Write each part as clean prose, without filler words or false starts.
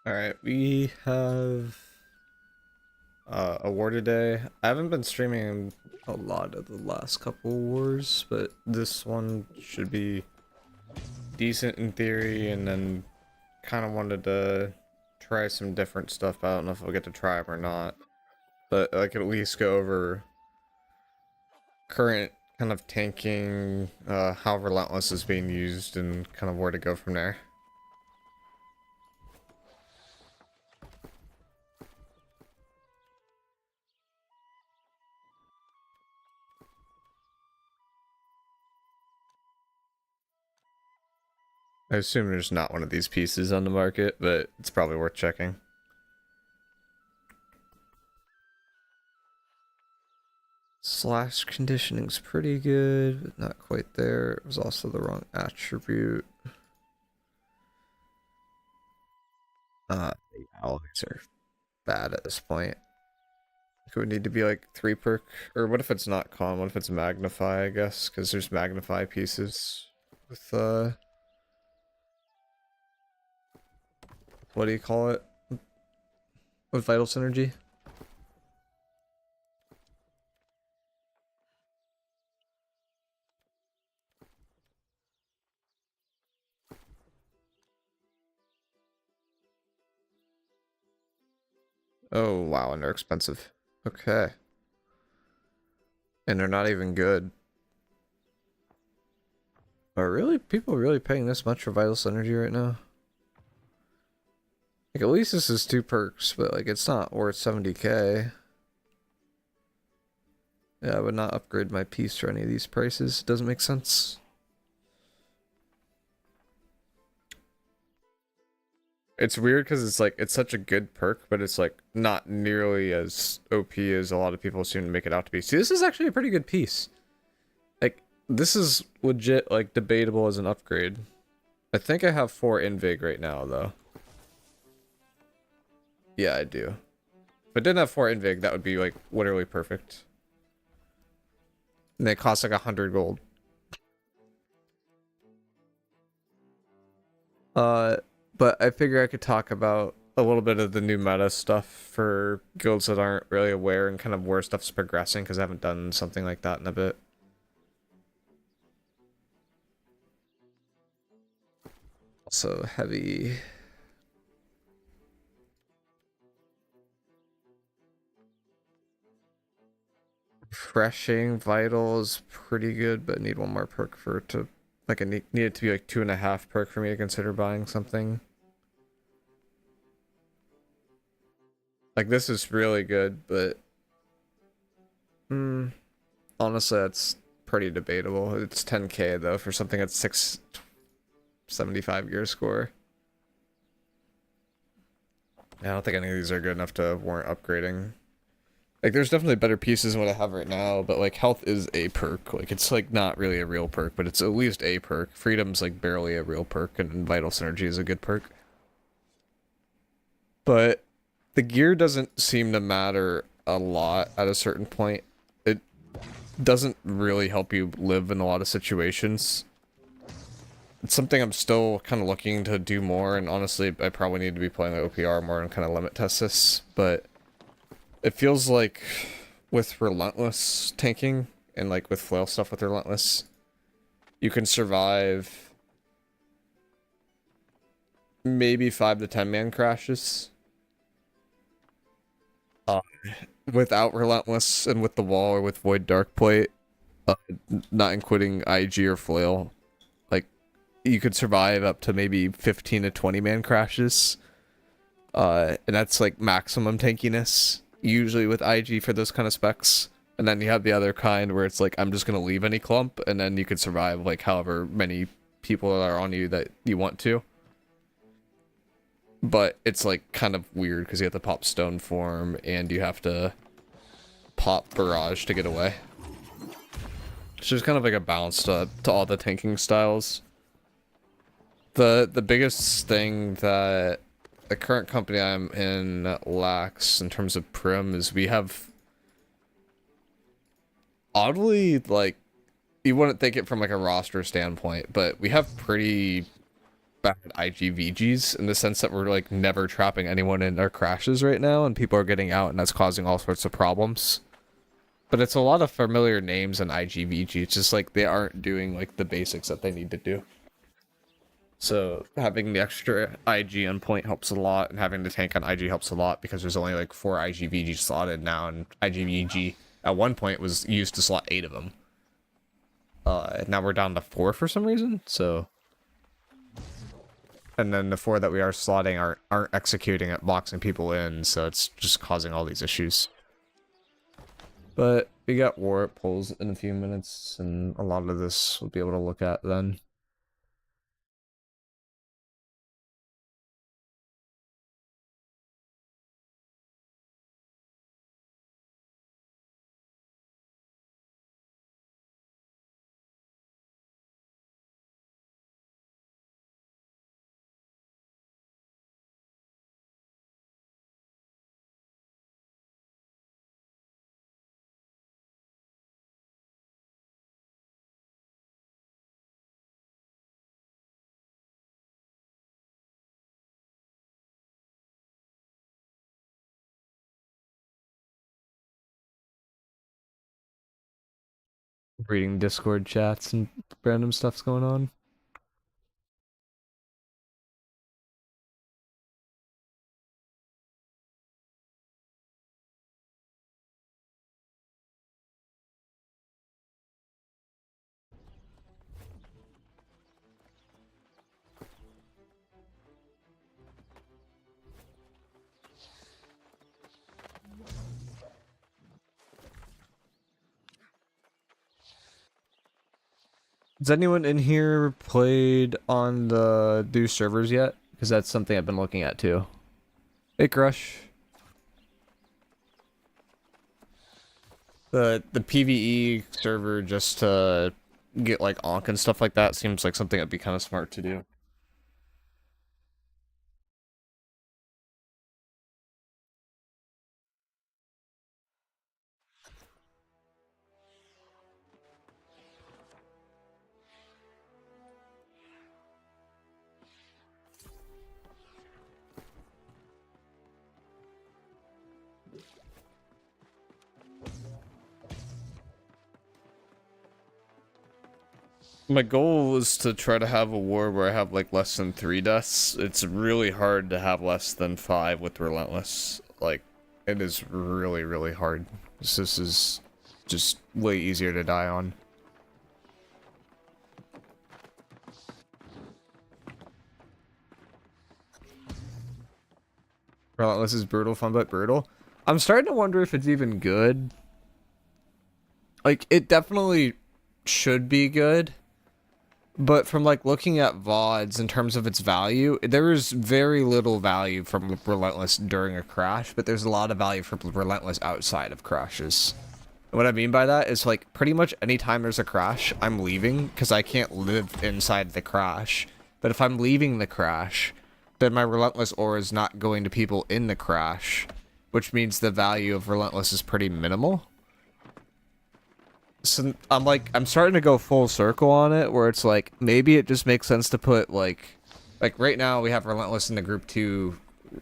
Alright, we have a war today. I haven't been streaming a lot of the last couple wars, but this one should be decent in theory, and then kind of wanted to try some different stuff, but I don't know if I'll get to try them or not. But I could at least go over current kind of tanking, how Relentless is being used, and kind of where to go from there. I assume there's not one of these pieces on the market, but it's probably worth checking. Slash conditioning's pretty good, but not quite there. It was also the wrong attribute. The alloys are bad at this point. It would need to be like 3 perk, or what if it's not calm? What if it's magnify, I guess? Because there's magnify pieces with, what do you call it? With vital synergy? Oh, wow, and they're expensive. Okay. And they're not even good. Are really people really paying this much for vital synergy right now? Like, at least this is 2 perks, but like it's not worth 70k. Yeah, I would not upgrade my piece for any of these prices. It doesn't make sense. It's weird because it's like it's such a good perk, but it's like not nearly as OP as a lot of people seem to make it out to be. See, this is actually a pretty good piece. Like, this is legit like debatable as an upgrade. I think I have 4 invig right now though. Yeah, I do. If I didn't have 4 invig, that would be like literally perfect. And they cost like 100 gold. Uh, but I figure I could talk about a little bit of the new meta stuff for guilds that aren't really aware and kind of where stuff's progressing, because I haven't done something like that in a bit. Also heavy. Refreshing vital is pretty good, but I need one more perk for it to, like, I need it to be like 2.5 perk for me to consider buying something. Like, this is really good, but honestly, that's pretty debatable. It's 10k though for something at 675 gear score. Yeah, I don't think any of these are good enough to warrant upgrading. Like, there's definitely better pieces than what I have right now, but like health is a perk. Like, it's like not really a real perk, but it's at least a perk. Freedom's like barely a real perk, and vital synergy is a good perk. But the gear doesn't seem to matter a lot at a certain point. It doesn't really help you live in a lot of situations. It's something I'm still kind of looking to do more, and honestly, I probably need to be playing like OPR more and kind of limit test this, but it feels like with Relentless tanking, and like with flail stuff with Relentless, you can survive maybe 5 to 10 man crashes. Uh, Without Relentless and with the wall or with Void Darkplate, uh, not including IG or flail, like, you could survive up to maybe 15 to 20 man crashes. And that's like maximum tankiness, usually with IG for those kind of specs. And then you have the other kind where it's like, I'm just going to leave any clump, and then you could survive like however many people are on you that you want to. But it's like kind of weird because you have to pop stone form and you have to pop barrage to get away. It's just kind of like a balance to all the tanking styles. The biggest thing that the current company I'm in lacks in terms of prim is we have, oddly, like, you wouldn't think it from like a roster standpoint, but we have pretty bad IGVGs in the sense that we're like never trapping anyone in our crashes right now, and people are getting out, and that's causing all sorts of problems. But it's a lot of familiar names in IGVG. It's just like they aren't doing like the basics that they need to do. So having the extra IG on point helps a lot, and having the tank on IG helps a lot because there's only like 4 IGVG slotted now, and IGVG at one point was used to slot 8 of them. Now we're down to 4 for some reason, so... And then the 4 that we are slotting aren't executing at boxing people in, so it's just causing all these issues. But we got warp pulls in a few minutes, and a lot of this we'll be able to look at then. Reading Discord chats and random stuff's going on. Has anyone in here played on the new servers yet? Because that's something I've been looking at too. Hey, Crush. The PvE server just to get like Onk and stuff like that seems like something that'd be kind of smart to do. My goal is to try to have a war where I have like less than 3 deaths. It's really hard to have less than 5 with Relentless. Like, it is really, really hard. This is just way easier to die on. Relentless is brutal, fun but brutal. I'm starting to wonder if it's even good. Like, it definitely should be good. But from like looking at VODs in terms of its value, there is very little value from Relentless during a crash, but there's a lot of value from Relentless outside of crashes. And what I mean by that is like pretty much anytime there's a crash, I'm leaving because I can't live inside the crash. But if I'm leaving the crash, then my Relentless aura is not going to people in the crash, which means the value of Relentless is pretty minimal. So I'm starting to go full circle on it, where it's like, maybe it just makes sense to put like right now we have Relentless in the group 2,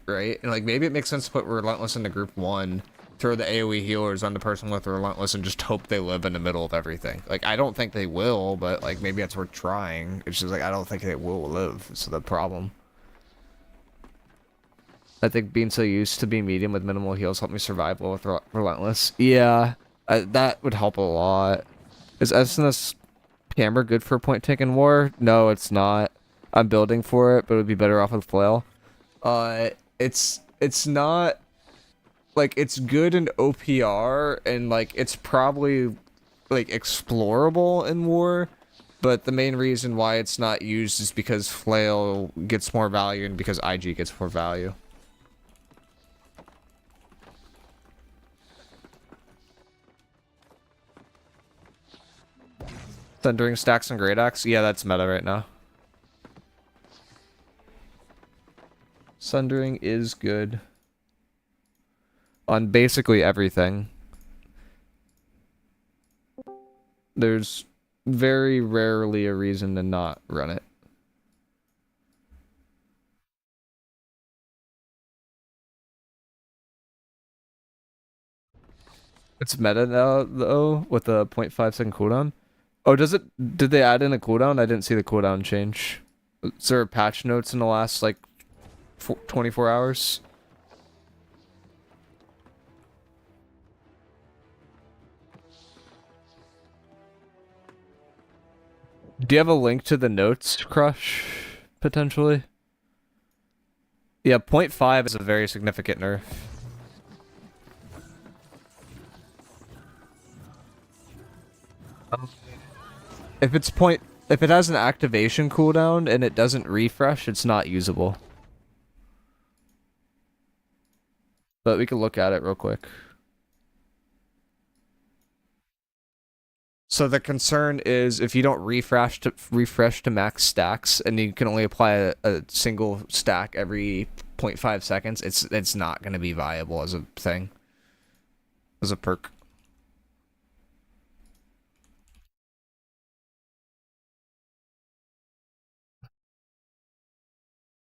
right? And like maybe it makes sense to put Relentless in the group 1, throw the AoE healers on the person with Relentless, and just hope they live in the middle of everything. Like, I don't think they will, but like maybe that's worth trying. It's just like, I don't think they will live, so the problem. I think being so used to being medium with minimal heals helped me survive well with Relentless. Yeah. That would help a lot. Is SNS Hammer good for point taken war? No, it's not. I'm building for it, but it would be better off with Flail. It's not like, it's good in OPR, and like it's probably like explorable in war, but the main reason why it's not used is because Flail gets more value and because IG gets more value. Sundering stacks and Great Axe? Yeah, that's meta right now. Sundering is good on basically everything. There's very rarely a reason to not run it. It's meta now though with a 0.5 second cooldown. Oh, does it? Did they add in a cooldown? I didn't see the cooldown change. Is there patch notes in the last like 24 hours? Do you have a link to the notes, Crush? Potentially? Yeah, 0.5 is a very significant nerf. If it's point, if it has an activation cooldown and it doesn't refresh, it's not usable. But we can look at it real quick. So the concern is if you don't refresh to max stacks and you can only apply a single stack every 0.5 seconds, it's not going to be viable as a thing, as a perk.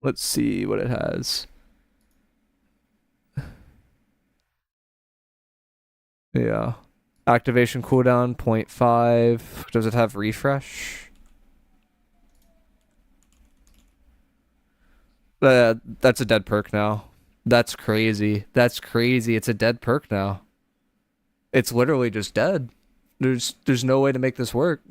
Let's see what it has. Yeah. Activation cooldown 0.5. Does it have refresh? That's a dead perk now. That's crazy. That's crazy. It's a dead perk now. It's literally just dead. There's no way to make this work.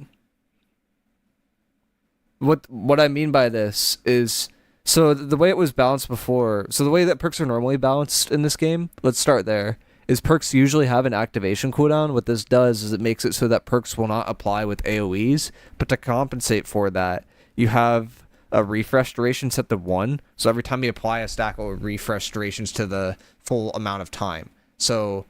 What I mean by this is so the way it was balanced before, so the way that perks are normally balanced in this game, let's start there, is perks usually have an activation cooldown. What this does is it makes it so that perks will not apply with AoEs, but to compensate for that, you have a refresh duration set to 1. So every time you apply a stack, it will refresh durations to the full amount of time. So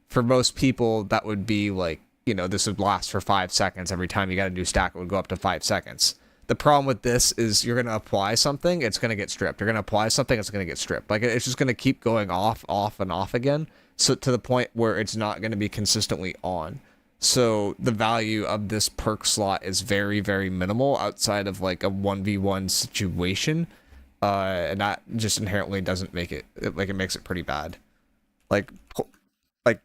for most people, that would be like, this would last for 5 seconds. Every time you got a new stack, it would go up to 5 seconds. The problem with this is you're going to apply something, it's going to get stripped. You're going to apply something, it's going to get stripped. Like, it's just going to keep going off, and off again. So to the point where it's not going to be consistently on. So the value of this perk slot is very, very minimal outside of like a 1v1 situation. And that just inherently doesn't make it, like, it makes it pretty bad. Like,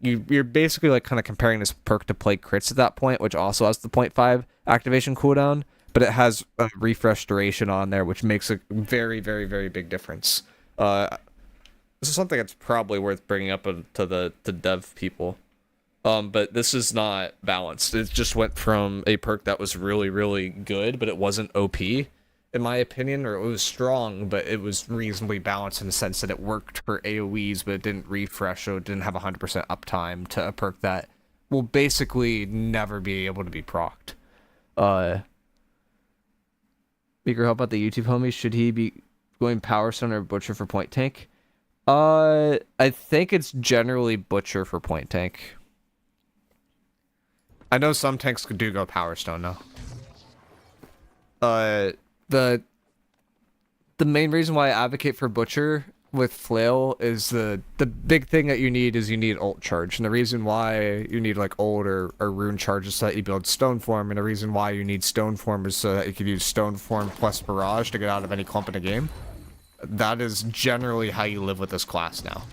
you're basically like kind of comparing this perk to Plague Crits at that point, which also has the 0.5 activation cooldown, but it has a refresh duration on there, which makes a very, very, very big difference. This is something that's probably worth bringing up to the dev people. But this is not balanced. It just went from a perk that was really, really good, but it wasn't OP, in my opinion, or it was strong, but it was reasonably balanced in the sense that it worked for AoEs, but it didn't refresh, so it didn't have 100% uptime, to a perk that will basically never be able to be procced. Meeker, how about the YouTube homies? Should he be going Power Stone or Butcher for Point Tank? I think it's generally Butcher for Point Tank. I know some tanks do go Power Stone now. The main reason why I advocate for Butcher with Flail is the big thing that you need ult charge, and the reason why you need like ult or rune charge is so that you build stone form, and the reason why you need stone form is so that you can use stone form plus barrage to get out of any clump in a game. That is generally how you live with this class now.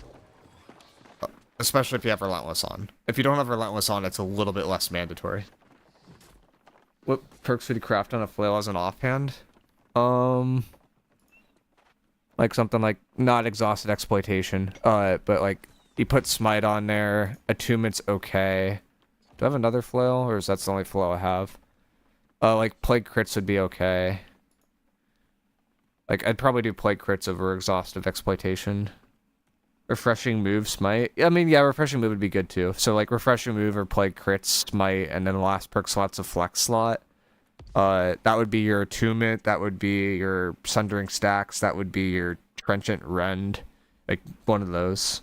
Especially if you have Relentless on. If you don't have Relentless on, it's a little bit less mandatory. What perks would you craft on a flail as an offhand? Like something like not exhausted exploitation. But like you put smite on there. Attunement's okay. Do I have another flail, or is that the only flail I have? Like plague crits would be okay. Like I'd probably do plague crits over exhaustive exploitation. Refreshing move, smite. I mean, yeah, refreshing move would be good too. So like refreshing move or plague crits, smite, and then the last perk slot's a flex slot. That would be your attunement, that would be your sundering stacks, that would be your trenchant rend. Like one of those.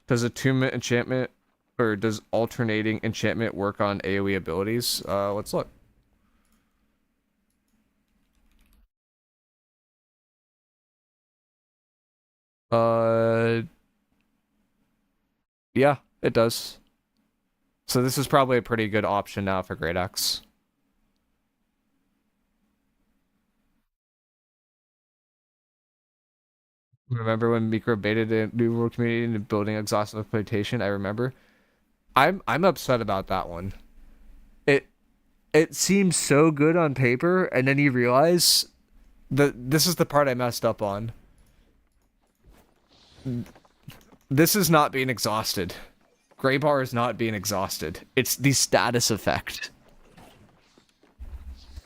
Does attunement enchantment, or does alternating enchantment work on AoE abilities? Let's look. Yeah, it does. So this is probably a pretty good option now for Great Axe. Remember when Micro baited a New World community into building exhaustive exploitation? I remember. I'm upset about that one. It it seems so good on paper, and then you realize that this is the part I messed up on. This is not being exhausted. Gray bar is not being exhausted. It's the status effect.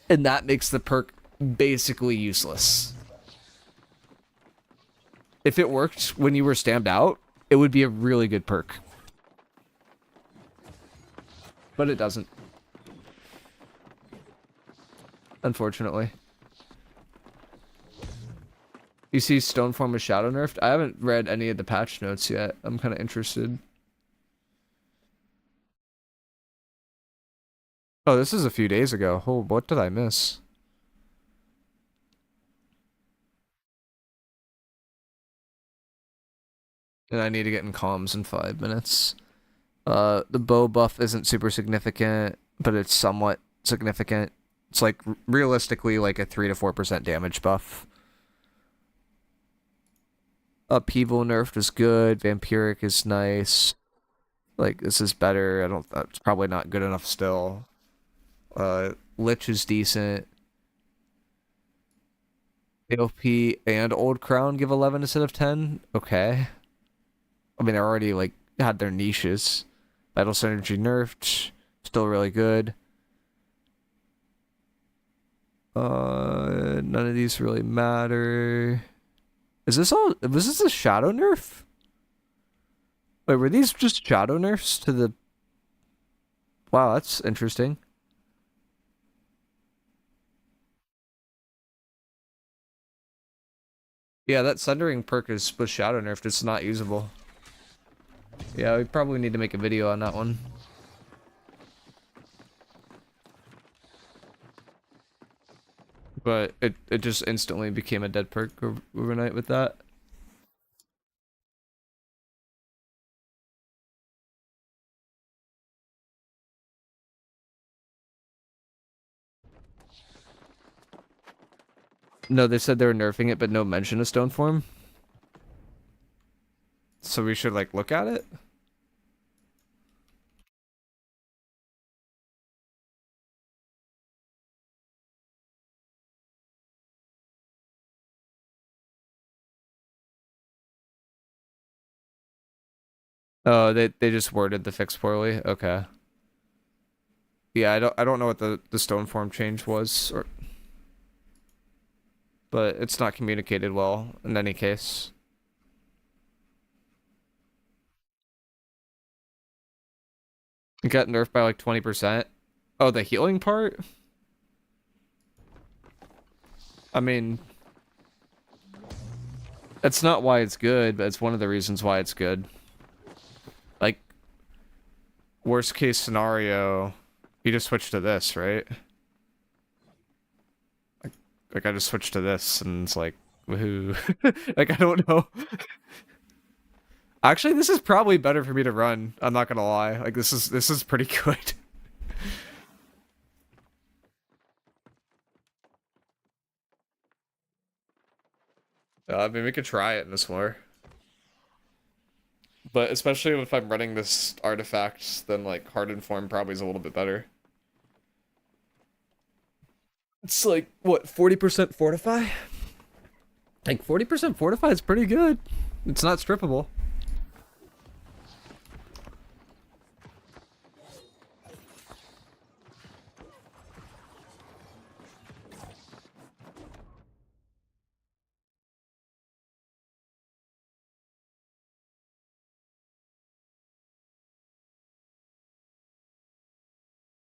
And that makes the perk basically useless. If it worked when you were stamped out, it would be a really good perk. But it doesn't. Unfortunately. You see Stoneform was shadow nerfed? I haven't read any of the patch notes yet. I'm kind of interested. Oh, this is a few days ago. Oh, what did I miss? And I need to get in comms in 5 minutes. The bow buff isn't super significant, but it's somewhat significant. It's like realistically like a 3 to 4% damage buff. Upheaval nerfed is good. Vampiric is nice. Like this is better. It's probably not good enough still. Lich is decent. AOP and Old Crown give 11 instead of 10. Okay. I mean, they already like had their niches. Vital Synergy nerfed. Still really good. None of these really matter. Was this a shadow nerf? Wait, were these just shadow nerfs to the... Wow, that's interesting. Yeah, that Sundering perk was shadow nerfed. It's not usable. Yeah, we probably need to make a video on that one. But it just instantly became a dead perk overnight with that. No, they said they were nerfing it, but no mention of Stoneform. So we should, like, look at it? Oh, they just worded the fix poorly? Okay. Yeah, I don't know what the Stoneform change was, but it's not communicated well in any case. It got nerfed by like 20%. Oh, the healing part? I mean, that's not why it's good, but it's one of the reasons why it's good. Like, worst case scenario, you just switch to this, right? Like I just switched to this, and it's like, woohoo. Like, I don't know. Actually, this is probably better for me to run. I'm not gonna lie. Like, this is pretty good. I mean, we could try it in this war. But especially if I'm running this artifact, then like hardened form probably is a little bit better. It's like what, 40% fortify? Like 40% fortify is pretty good. It's not strippable.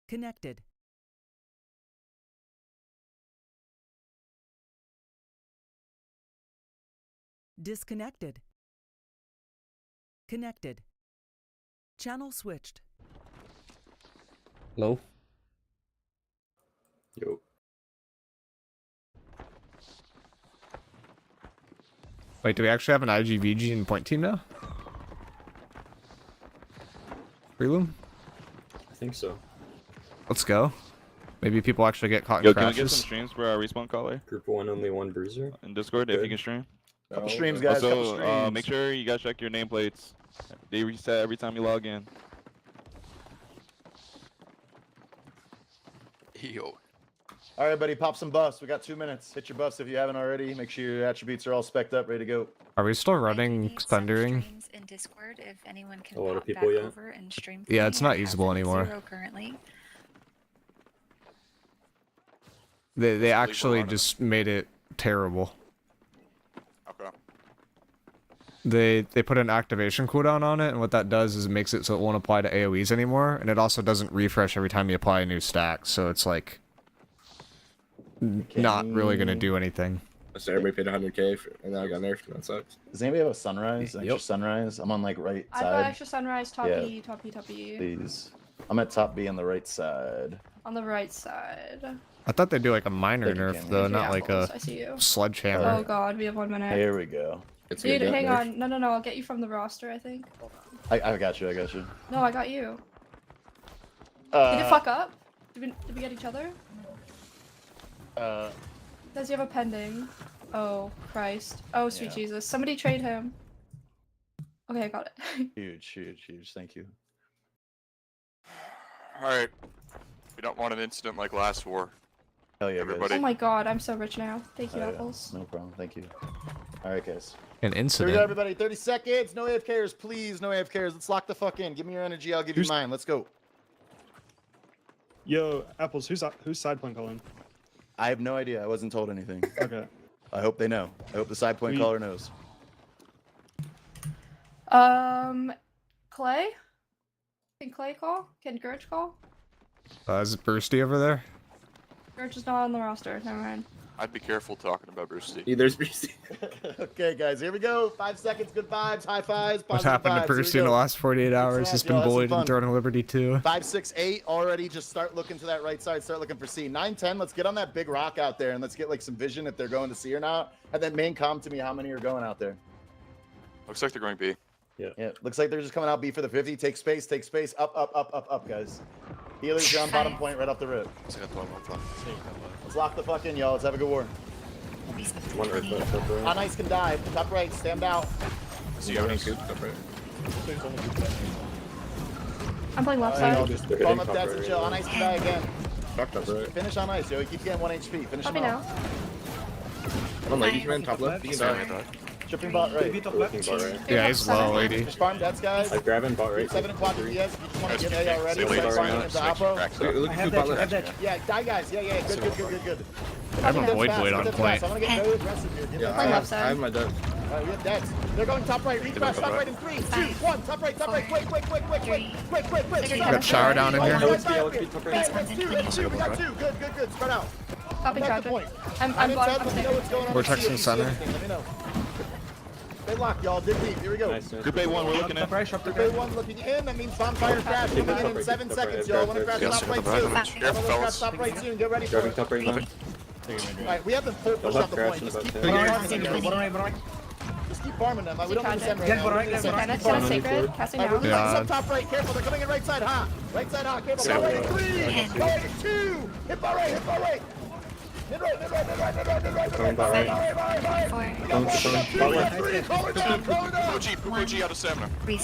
Connected. Disconnected. Connected. Channel switched. Hello? Yo. Wait, do we actually have an IGVG in point team now? Prelume? I think so. Let's go. Maybe people actually get caught in Yo, can we crashes. get some streams for our respawn caller Group 1, only one Bruiser. in Discord if Good. you can stream? Couple streams, guys. Couple Also, streams. make sure you guys check your nameplates. They reset every time you log in. Yo. All right, buddy, pop some buffs. We got 2 minutes. Hit your buffs if you haven't already. Make sure your attributes are all spec'd up, ready to go. Are we still I do running need some Sundering? streams in Discord if anyone can A lot of pop people, back yeah. over and stream. Yeah, for it's me. not I have usable it at anymore. 0 currently. They Just leave actually it on. just made it terrible. Okay. They put an activation cooldown on it, and what that does is it makes it so it won't apply to AoEs anymore, and it also doesn't refresh every time you apply a new stack, so it's like not really gonna do anything. So everybody paid 100K for, and now I got nerfed, and that sucks. Does anybody have a sunrise? Yep. Extra sunrise? I'm on like right I've got side. extra sunrise, top Yeah. E, top E, top E. Please. I'm at top B on the right side. On the right side. I thought they'd do like a minor Thank you, nerf Cameron. though, Three not like apples, a I see you. sledgehammer. Oh god, we have 1 minute. Here we go. It's Dude, good, hang nerf. on. No, I'll get you from the roster, I think. Hold on. I got you. I got you. No, I got you. Did it fuck up? Did we get each other? Does you have a pending? Oh, Christ. Oh, sweet Yeah. Jesus. Somebody trade him. Okay, I got it. Huge. Thank you. Alright. We don't want an incident like last war. Hell yeah, Everybody. Oh my god, I'm so rich now. Thank you, Oh, yeah. apples. No problem. Thank you. All right, guys. An Here we go, incident. everybody. 30 seconds. No AFKers, please. No AFKers. Let's lock the fuck in. Give me your energy. I'll give you mine. Let's go. Yo, Apples, who's side point calling? I have no idea. I wasn't told anything. Okay. I hope they know. I hope the side point We- caller knows. Clay? Can Clay call? Can Gurch call? Is it Bursty over there? Gurch is not on the roster. Never mind. I'd be careful talking about Bruce Lee. There's BC. Okay, guys. Here we go. 5 seconds. Good vibes. High fives. What Positive happened to vibes. Here we Bursty in the go. last 48 hours? He's snap, been y'all. Have some bullied fun. and thrown in Liberty too. 5, 6, 8 already. Just start looking to that right side. Start looking for C. 9, 10. Let's get on that big rock out there and let's get like some vision if they're going to C or not. And then main com to me how many are going out there. Looks like they're going B. Yeah, looks like they're just coming out B for the 50. Take space. Take space. Up, guys. Healers down bottom point right off the rip. Let's lock the fuck in, y'all. Let's have a good war. One earth left up there. On ice can dive. Top right. Stand out. So you have any I'm playing left Alright, side. y'all just They're farm hitting up top that right and right chill. now. On ice can die again. Fucked up, right? Finish on ice, yo. He keeps getting 1 HP. Finish Copy him now. off. One lady, man, top left. You can die. Tripping bot right. Looking bot right. Yeah, he's low, lady. Just farm deads, guys. I grab him bot right. 7 o'clock PS. If you just want to get A already, Say start late farming into Oppo. Look at bot left. Yeah, die, guys. Yeah. Good. I have a Get void fast, blade get on fast. point. I'm gonna get very aggressive here. Get Yeah, Playing fast. left side. I have my dead. Alright, we have deads. They're going top right. Refresh. Top right in 3, 2, 1. Top right. Quick. Got shower down in here. Let's do. We got 2. Good. Spread out. Copy Back to traffic. point. I'm I'm in bottom. let me know what's going on. We're with texting CSC. center. Let me know. Stay locked, y'all. Dig deep. Here we go. Nice. Group A1, we're looking at. Group A1 looking in. That means bonfire crash coming in 7 seconds, y'all. Want to grab top right soon. Careful, fellas. Top right soon. Get ready for Grabbing it. top right now. Alright, we have them full push They'll off the crash point. in Just about keep 10. farming them. Just keep farming them. We don't need to send right now. Can I send sacred? Casting Alright, we're down. doing Yeah. some top right. Careful, they're coming in right side, huh? Right side, huh? Careful. Ball right in 3. Ball right in 2. Hit ball right. Mid right. Coming bot right. Bot left. OG out of stamina. We're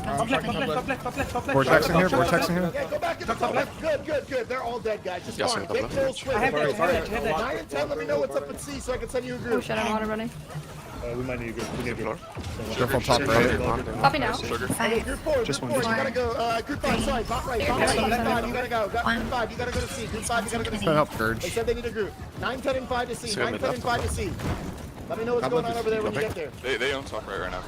texting here. Yeah, go back in the top left. Good. They're all dead, guys. Just farm. Big kills, swing. 9 and 10, let me know what's up at C so I can send you a Oh group. shit, I'm water running. We might need a group. We need a group. Careful top right. Copy now. Okay, group 4, Just group one. 4, you gotta go, group 5, sorry, bot right, bot 5, you gotta go, group 5, you gotta go to C, group 5, you gotta go to C. Help They Gurge. said they need a group. 9, 10, and 5 to C, 9, 10, and 5 to C. Let me know what's going on over there when you get there. They own top right now.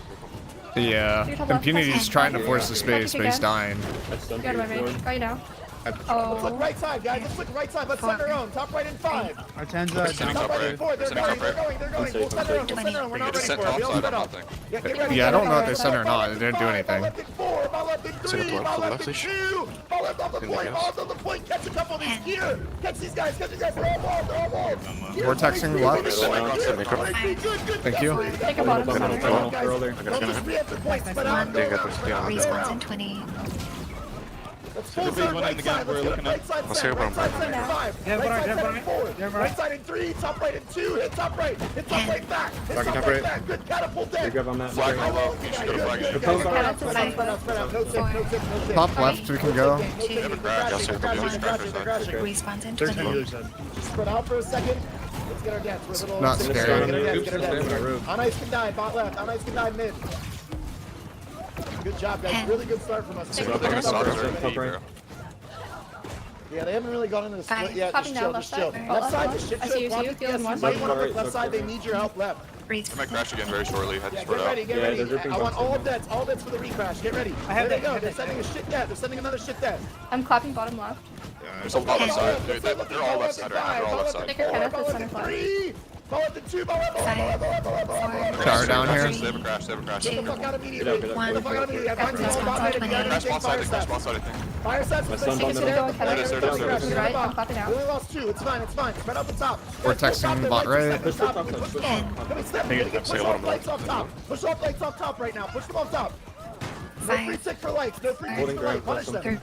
Yeah. Impunity's trying to force the space, but he's dying. I stunned Get you my range. forward. Got you now. Let's Oh. look right side, guys, let's look right side, let's send our own. Top right in 5. Sending Top top right in right. 4, they're Sending going, top right. We'll send our own, we're not Just ready sent for it. We top all side set or up. nothing. Yeah, get ready. Yeah, I don't know if they sent or not. They didn't do anything. Ball left in 4, ball left in 3, ball left in 2, ball left on the point, ball left on the point. Catch a couple of these here. Catch these guys, they're all balls. We're texting Lux. Good. Thank you. Take a bottom Tunnel, center. tunnel, they're all there. Don't just re-up the points, but out. Respawns in 20. Let's full zerg right side. Let's get a right side center. Right side center in 5. Yeah, Right side yeah, center in 4. Right side in 3. Top right in 2. Hit top right. Hit top right back. Hit top right back. Good catapult dead. Grab on that. Flag all low. You should go to flag it. Spread out, spread out, spread out. No tick, no tick, no tick. Top left, we can go. Respawns in 13 20. healers dead. Spread out for a second. Let's get our deaths. We're a little Not Get scary. our deaths, get our deaths. On ice can die, bot left. On ice can die mid. Good job, guys. Really good start from us. Yeah, they haven't really gone into the split yet. Popping Just down chill, left just chill. side. Left side, just I shit, see chill. you, Block see you. the Feeling PS. one. You might want to look left side. They need your help left. I might crash again very shortly. Had to Yeah, spread get ready, out. get Yeah, ready. they're ripping I want boxes all now. deaths for the recrash. Get ready. There they go. They're sending a shit death. They're sending another shit death. I'm clapping bottom left. There's a lot left side. Dude, they're all left side right now. They're all left side. Sticker Kenneth is center flank. 3. Ball up to 2. Ball up, ball up, ball up, ball up, ball up, ball up, ball up. Tower down here. They have a crash. They have a crash. Get the fuck out immediately. Get up, Get the fuck out immediately. I find Respawn someone bot right. If you got Crash anything, ball side. fire Crash sets. ball side, I think. Fire sets. My Let's son take bottom it middle. down. There it is, there it is, there it is. Right, I'm clapping We out. only lost 2. It's fine. It's fine. Spread out the top. We're texting bot right. Push top. Come on, step. Push off lights off top. Push off lights off top right now. Push them off top. No free 5, tick for lights. No free tick for lights. Punish them. 3,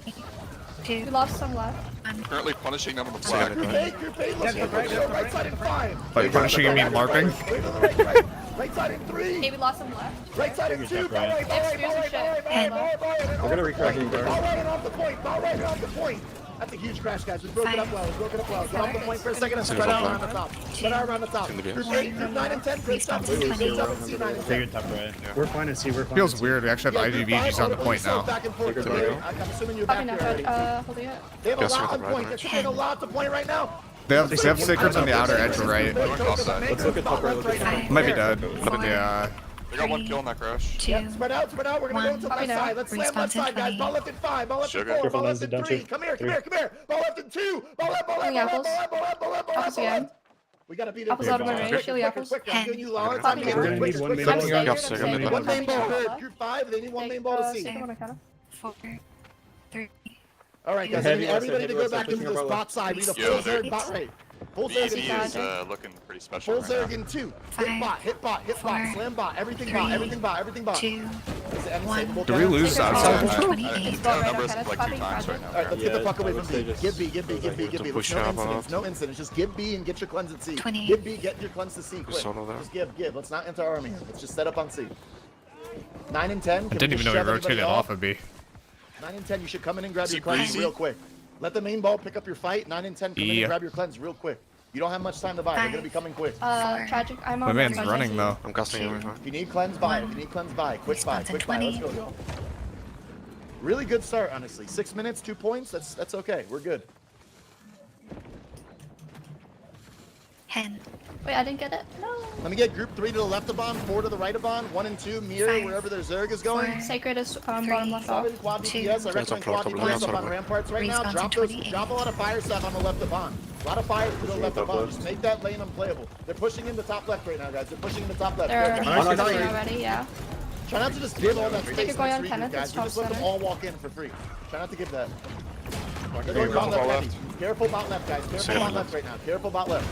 2, We lost some left. Currently punishing them on the flag. Group A, look at right side in 5. By punishing, you mean marking? Wait to the right. Right side in 3. Okay, we lost some left. Right side in 2. Ball right, ball right, ball right, ball right, ball right, ball right, ball right. We're gonna recrack you, Ball right and off the point. Ball right and off the point. That's a huge crash, guys. We broke it up well. We broke it up well. Get off the point for a second and spread out around the top. Spread out around the top. Group 8, group 9 and 10. Great job. Great job in C9 and 10. Top right. We're fine at C. We're fine. Feels at C. weird. We actually have IGVGs on the point now. Back and forth. I'm assuming you're Popping back down, there but already. holding it. They have a lot on point. They're taking a lot to point right now. They have stickers on the outer edge right. Let's look at top right. Look at top right. Might be dead. Yeah. They got 1 kill in that crash. 2, Yeah, spread out. We're gonna go to the left side. Let's slam left side, guys. Ball left in 5. Ball left in 4. Ball left in 3. Come here. Ball left in 2. Ball left, ball left, ball left, ball left, ball left, ball Apples again. We gotta beat it. Apples out of my range. Chili apples. Quick, I'm giving you a lot of Popping time. down. We're gonna need one main Quick, ball. quick, Yeah, quick. second mid One main ball. left. Group 5. They need one main ball to see. Sticker one, kinda. 4, 3, All right, guys. I need everybody to go back into this bot side. We need a Yo, full zerg bot right. Full The zerg EV in is 5. looking pretty special Full right zerg now. in 2. 5, Hit bot, hit bot, hit bot. 4, Slam bot. Everything 3, bot, everything bot, everything bot. 2, Do we lose outside? I 28. think the numbers like 2 times right All now. right, let's get the fuck away from B. stages. Give B, give B, give B, give B. There's no incidents, no incidents. Just give B and get your cleanse at C. 28. Give B, get your cleanse to C. Quick. solo there. Just give. Let's not enter army. Let's just set up on C. 9 and 10. I didn't even know we rotated off of B. 9 and 10, you should come in and grab Is your he cleanse breezy? real quick. Let the main ball pick up your fight. 9 and 10, come in Yeah. and grab your cleanse real quick. You don't have much time to buy. They're gonna be coming quick. Tragic. I'm on My man's one. running though. I'm casting Two. everything. If you need cleanse, buy. If you need cleanse, buy. Quick buy. Quick buy. Let's go. Really good start, honestly. 6 minutes, 2 points. That's okay. We're good. 10, Wait, I didn't get it. No. Let me get group 3 to the left of Bond, 4 to the right of Bond, 1 and 2 mirror 5, wherever their Zerg is going. 4, Sacred is bottom left off. 7 quad 2, DPS. I recommend quad DPS up on ramparts right now. Respawns Drop in those. 28. Drop a lot of fire stuff on the left of Bond. A lot of fire to the left of Bond. Just make that lane unplayable. They're pushing in the top left right now, guys. They're pushing in the top left. They're Try coming already, yeah. not to just give all that space. Sticker going next on to Kenneth, guys. it's You just let them center. all walk in for free. Try not to give that. They're going bot left heavy. Careful bot left, guys. Careful bot left right now. Careful bot left.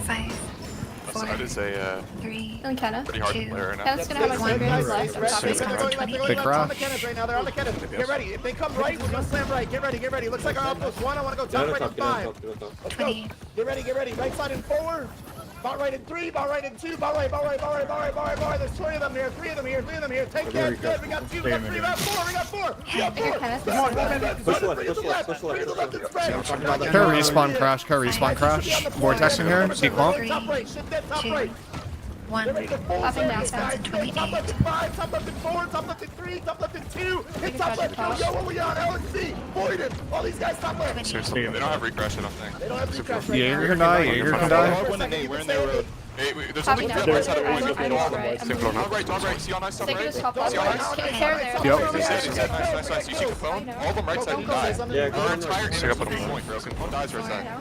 5, 4, That is a 3, And Kenneth. pretty hard to 2, play right now. Kenneth's gonna have my Stay Sacred ready, left. stay I'm ready. copying. They're going left, they're going They left. On the crash. Kenneth right now. They're on the Kenneth. Get ready. If they come right, we're gonna slam right. Get ready. Get ready. Looks like our outpost 1. I want to go top right in 5. Let's go. 20. Get ready. Get ready. Right side in 4. Bot right in 3. Bot right in 2. Bot right. Bot right. Bot right. Bot right. Bot right. Bot right. There's 3 of them here. 3 of them here. 3 of them here. Take care. Good. We got 2. We got 3. We got 4. We got 4. We got 4. Sticker Kenneth. Push left, push left, push left. Three to the left and spread. Care respawn crash, care respawn crash. Vortex in here, see clump. Top right. Shit dead. Top 2, right. 1, They're ready to full Popping down, service, guys. sounds 28. Top left in 5, top left in 4, top left in 3, top left in 2. Hit top left. Yo, what we on? LXC. Void him. All these guys top left. Seriously, they don't have refresh, I don't think. They don't have to crash right Jaeger now. can die, Jaeger can die. We're in their road. Hey, there's Popping something down. good right side of I'm point. right. Dog right. See on ice, top Sacred right. is top See on left. ice. Care there. Yep. Nice. You see Capone? All of them right side can die. Yeah, Our go entire on. innings on point, bro. Capone dies right Right side. now.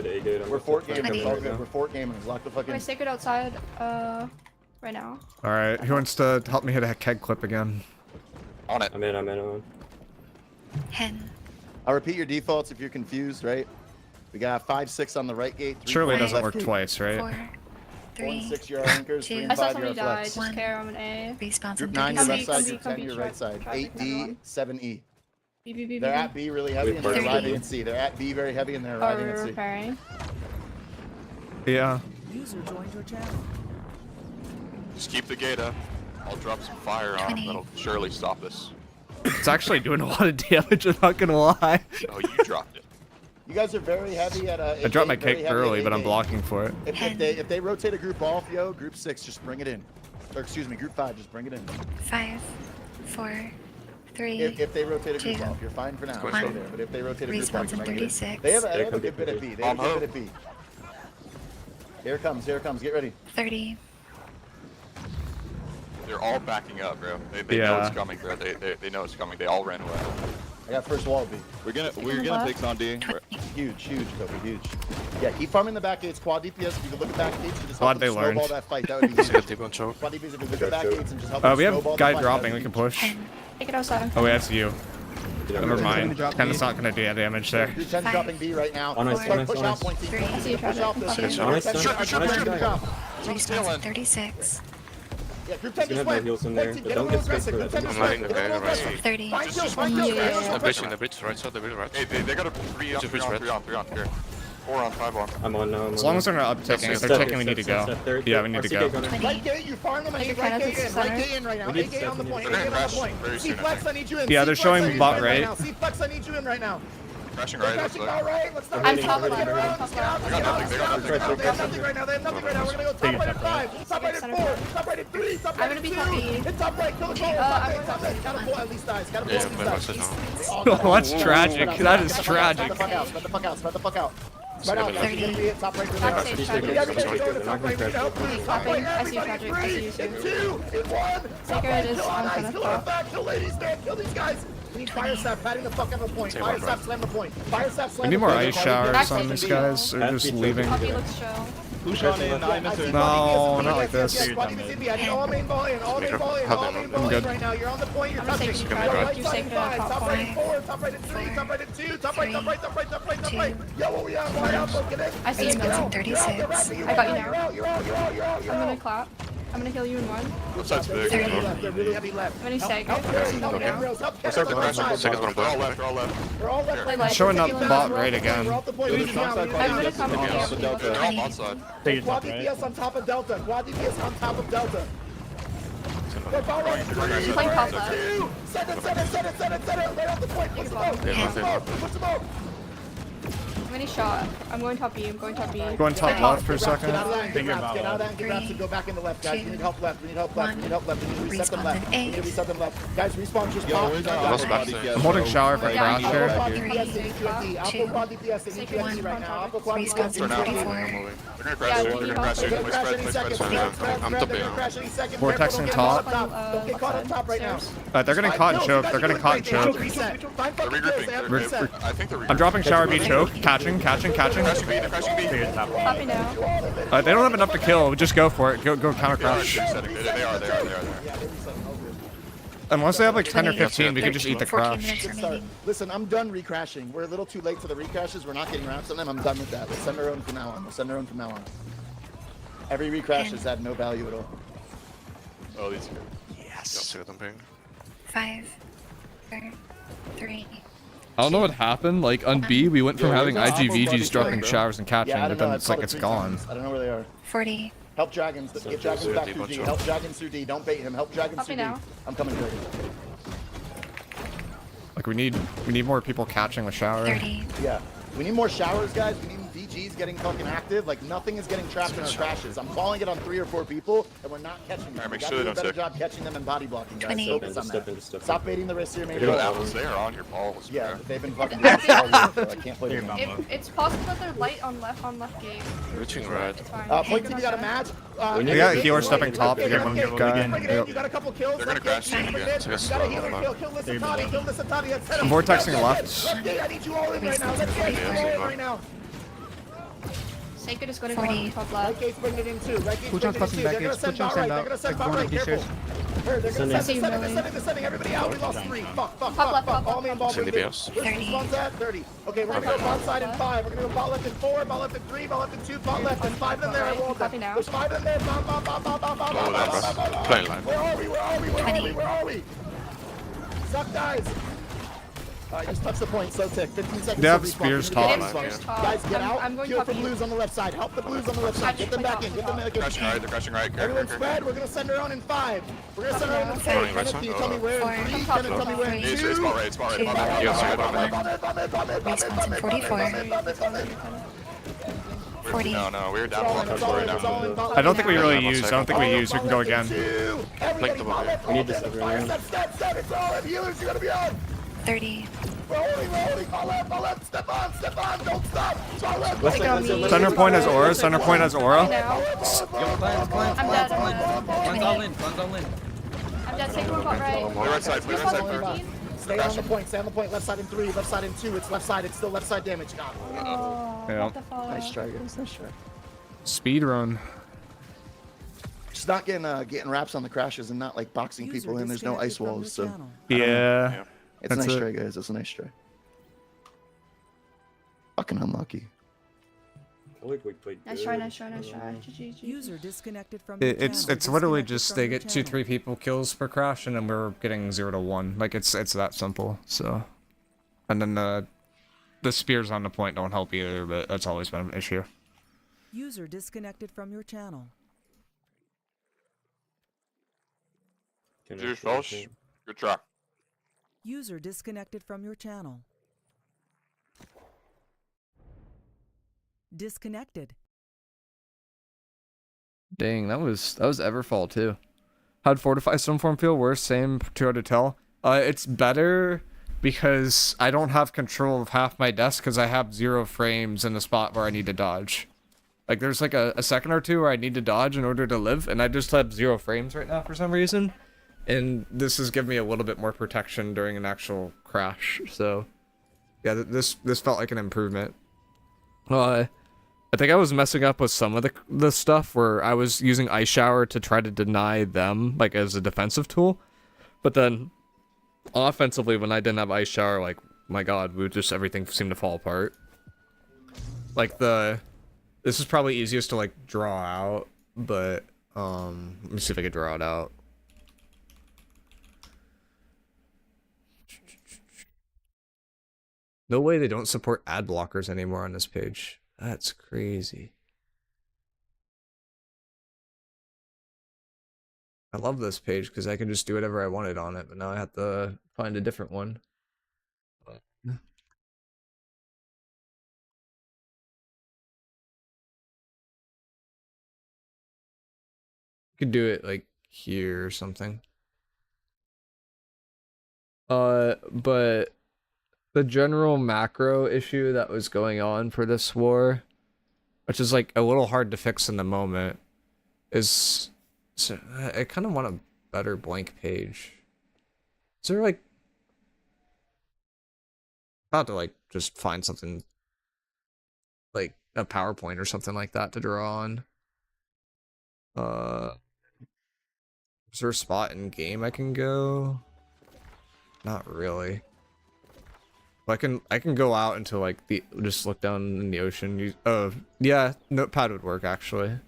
outside A gate. We're fort gaming. Ready. It's all good. We're fort gaming. Lock the My fucking. sacred outside. right now. Alright, who wants to help me hit a keg clip again? On it. I'm in. Hen. I'll repeat your defaults if you're confused, right? We got 5, 6 on the right gate. 3, Surely it 4 doesn't left work gate. twice, right? 4, 4 and 3, 6, you're our anchors. 2. 3 I and saw 5, you're somebody our die. flex. Just care. I'm an A. Respawns Group in 9, your 30 left side. seconds. Group 10, your right side. 8D, 7E. B, B, B, B, They're B. at B really heavy and they're 30. arriving at C. They're at B very heavy and they're Oh, arriving we're at C. repairing. Yeah. User joined your channel. Just keep the gate up. I'll drop some fire on 20. him. That'll surely stop this. It's actually doing a lot of damage, I'm not gonna lie. Oh, you dropped it. You guys are very heavy at I dropped my very cake heavy early, at but I'm A-gate. blocking for it. If they rotate a group off, yo, group 6, just bring it in. Or excuse me, group 5, just bring it in. 5, 4, 3. If they rotate a group 2, off, you're fine for now. one. Stay there. But if they rotate a group off, Respawns in bring it in. 36. They have a good bit at B. They have a I'm good bit at B. Here it comes. Get ready. 30. They're all backing up, bro. They know Yeah. it's coming, bro. They know it's coming. They all ran away. I got first wall B. We're gonna left. fix on D. 20. Huge, Kobe, huge. Yeah, keep farming the back gates. Quad DPS, if you could look at back gates and just Glad help they them snowball learned. that fight, that would be huge. Quad DPS, if you look at back Gotcha. gates and just help them We snowball have the guy fight, dropping, that'd we be can huge. push. Take it outside. Oh, wait, that's you. Never Never mind. Kinda's not gonna do damage there. Group 10's dropping B right now. On ice, Start on ice, push on out ice. point C. 3. I see you, Push out this. Travis. On ice, Respawns in 36. Yeah, group 10 He's just gonna have went. no heals in there, Get but a don't little get space aggressive. for Group that. 10 just I'm went. letting Get a little the guy aggressive. 30. Find kills, find kills. Yeah. right side, the bridge right. Hey, they got a 3 on, 3 on. Here. 4 on, 5 on. I'm on now. As long as they're not uptaking, if they're taking, we need to go. Yeah, we need to go. Right gate, you farm them. I need right gate in. Right gate in right now. We need A gate on the point. A They're gate gonna on the crash point. very C soon, I flex, think. I need you in. Yeah, C they're flex, showing I need you bot in right. now. C flex, I need you in right now. Crashing They're right. Looks crashing like. bot right. Let's not I'm get top around. left. Get around. Top Get out. left. They got nothing. They got nothing. They have nothing right now. They have nothing right now. We're gonna go top right at 5. Top right at 4. Top right at 3. Top I'm right gonna at be 2. top B. Hit top right. Kill the goal. I'm Top right. Gotta pull at least dies. Gotta pull Yeah, at least play dies. right side now. They all got Oh, that's it. tragic. That is Spread tragic. the fuck out. Spread the fuck out. Spread the fuck out. Spread out. That's 30. gonna be it. Top right. Back stage, tragic. Everybody's going to top right. We need help. Please. Top right. I see you, Everybody tragic. I see you, 3 and too. 2 and 1. Top Sacred right. is Kill on on ice. front Kill of on top. back. Kill ladies, man. Kill these guys. We need fire staff patting the fuck out of the point. Fire staff slam the point. Fire staff slam We need the more point. ice showers on these guys. They're just leaving. Puppy looks show. Push on in. I'm I see into. No, not like Yes, this. yes, Squad DPS in. I need all main ball in. All main ball in. All main ball in good. right now. You're on the point. You're I'm gonna touching. take you, Yo, Travis. right You side safe and to the 5. top Top right and point. 4. Top right and 3. Top right and 2. Top right. Top right. Top right. Top right. Top right. 2. Yo, what we on? Wide out. Look at it. I see you, You're Milton. out. 36. You're out. I got you now. You're out. You're out. You're out. You're out. You're I'm gonna out. clap. I'm gonna heal you in 1. Left side's They're big. really heavy left. They're really heavy left. I'm gonna Help, stagger. help, Carrie, help, Okay. Ambrose, help, Carrie, Start the on crash. the Seconds gonna They're all blow. left. They're all left. They're all left Play right light. now. Showing up We're bot off right the point. again. We're off the point. We're down. We're I'm down. gonna come Yeah, heal so you. Delta. They're all bot side. Quad DPS on top of Delta. Quad DPS on top of Delta. They're ball right. Playing top left. 2. Send it. Right off the point. Push them out. Push them out. Push them out. I'm gonna shot. I'm going top B. I'm going top B. Going top left for a Get out second. of that and get wraps. Get out of that and get wraps and go back in the left, guys. We need help left. We need help left. We need help left. We need to reset them left. We need to reset them left. Guys, respawn just pop. Lost back there. I'm holding shower for Yeah, crash yeah. here. Quad DPS, they need you at D. Alpha Quad DPS, they need you at D right now. Alpha Quad DPS, Respawns they in need you at D. 34. They're gonna crash. Yeah, They're we gonna crash. They're gonna Play crash spread. any Play second. spread. I'm They're top gonna now. crash any second. Vortexing Careful, top. Don't get caught on top right now. They're getting caught and choke. They're getting caught and choke. Reset. Find They're fucking kills. regrouping. They have They're- reset. I think they're regrouping. I'm dropping shower B choke. Catching. Crashing B. They're crashing B. Poppy now. They don't have enough to kill. Just go for it. Go counter They are crash. resetting. They are. Yeah, they're resetting. All good. Unless they have like 10 or 20, 15, we could just eat the 14 crash. minutes Good start. remaining. Listen, I'm done recrashing. We're a little too late to the recrashes. We're not getting wraps on them. I'm done with that. Let's send our own from now on. We'll send our own from now on. Every recrash has had no value at all. Oh, these are. Second on ping. 5, 4, 3. I don't know what happened. Like on B, we went from Yeah, having where's the IGVGs Apple dropping body, showers and catching, Yeah, I but don't know. then I it's like called it it's 3 gone. times. I don't know where they are. 40. Help Dragons. Get Dragons back through D. Help Dragons through D. Don't bait him. Help Dragons Copy through D. now. I'm coming through. Like we need more people catching the shower. 30. Yeah. We need more showers, guys. We need VGs getting fucking active. Like, nothing is getting trapped in our crashes. I'm calling it on 3 or 4 people, and we're not catching them. Alright, We make gotta sure they do a don't better stick. job catching them and body blocking, guys. 20. Focus on Step that. in, just step in. Stop baiting the wrist here, maybe. Yo, Apples, they are on your balls. Yeah, bro. they've been fucking doing this all year, so I can't play with them. It's possible that they're light on left gate. Reaching right. It's fine. Point team, you got a match. We got a healer stepping top to get one guy. You got a couple kills. They're gonna crash you again. You got a healer kill. Kill Lissatani. Kill Lissatani. That's set up. I'm vortexing left. Left gate, I need you all in right now. Let's get you all in right now. They could just go to 40. top Right left. gate's bringing it in too. Right gate's Push on bringing it in too. crossing back They're gonna gates. send Push on bot right. send They're out. gonna send Like bot going right. up these Careful. stairs. They're gonna Sending. send it. Everybody out. We lost 3. Fuck. Top left, top All me and ball Send the bringing it. BS. Where's the spawns at? 30. Okay, we're gonna go bot side in 5. We're gonna go bot left in 4, bot left in 3, bot left in 2, bot left. There's 5 in there. I walled Copy them. now. There's 5 in there. Bot. Low them, bro. Playing line. Where are we? Suck guys. Alright, just touch the point, so tick. 15 seconds. They have till respawn. spears Get top. in, Spears top. Guys, get out. I'm going Kill top for you. blues on the left side. Help the blues on the left side. Get them back in. Get them back in. Crashing right, they're crashing right. Everyone spread. We're gonna send her on in 5. We're gonna send her on in 4. Running right Kenneth, side. can you tell me where? Four. In 3. Kenneth, tell me where? In 2. It's spot right, it's spot right. Two. Bottom Respawns in 44. 40. No, we're down one. We're down. I don't think we really One use. I second. don't think we use. We can go again. Like the ball. We need this everyone. Step. It's all of healers. You gotta be on. 30. We're holding. Call left. Step on. Don't stop. Call left. Let's go. Center point has aura. Center point has aura. Now. I'm dead. One's all in. I'm dead. Take one bot right. Play right side, play right side first. 15. Stay on the point. Left side in 3, left side in 2. It's left side. It's still left side damage. God. Oh, Yeah. what the fuck? Nice try, guys. Nice try. Speed run. Just not getting wraps on the crashes and not like boxing User people in. There's no disconnected ice from your walls, so channel. Yeah. it's a That's nice it. try, guys. It's a nice try. Fucking unlucky. I think we played Nice good. try. GG. User disconnected from your It's channel. literally Disconnected just from they your get channel. 2-3 people kills per crash, and then we're getting 0 to 1. Like it's that simple. So, and then the spears on the point don't help either, but that's always been an issue. User disconnected from your channel. Cheers, fellas. Good try. User disconnected from your channel. Disconnected. Dang, that was Everfall too. How'd Fortify Stormform feel? Worse, same, too hard to tell. It's better because I don't have control of half my desk because I have 0 frames in the spot where I need to dodge. Like there's like a second or two where I need to dodge in order to live, and I just have 0 frames right now for some reason. And this has given me a little bit more protection during an actual crash. So yeah, this felt like an improvement. I think I was messing up with some of the stuff where I was using Ice Shower to try to deny them, like, as a defensive tool. But then, offensively, when I didn't have Ice Shower, like, my god, everything seemed to fall apart. Like, this is probably easiest to, like, draw out, but, let me see if I can draw it out. No way they don't support ad blockers anymore on this page. That's crazy. I love this page because I can just do whatever I wanted on it, but now I have to find a different one. Could do it like here or something. But the general macro issue that was going on for this war, which is like a little hard to fix in the moment, is so I kind of want a better blank page. Is there like about to like just find something like a PowerPoint or something like that to draw on? Is there a spot in game I can go? Not really. I can go out into like just look down in the ocean. Yeah, notepad would work actually.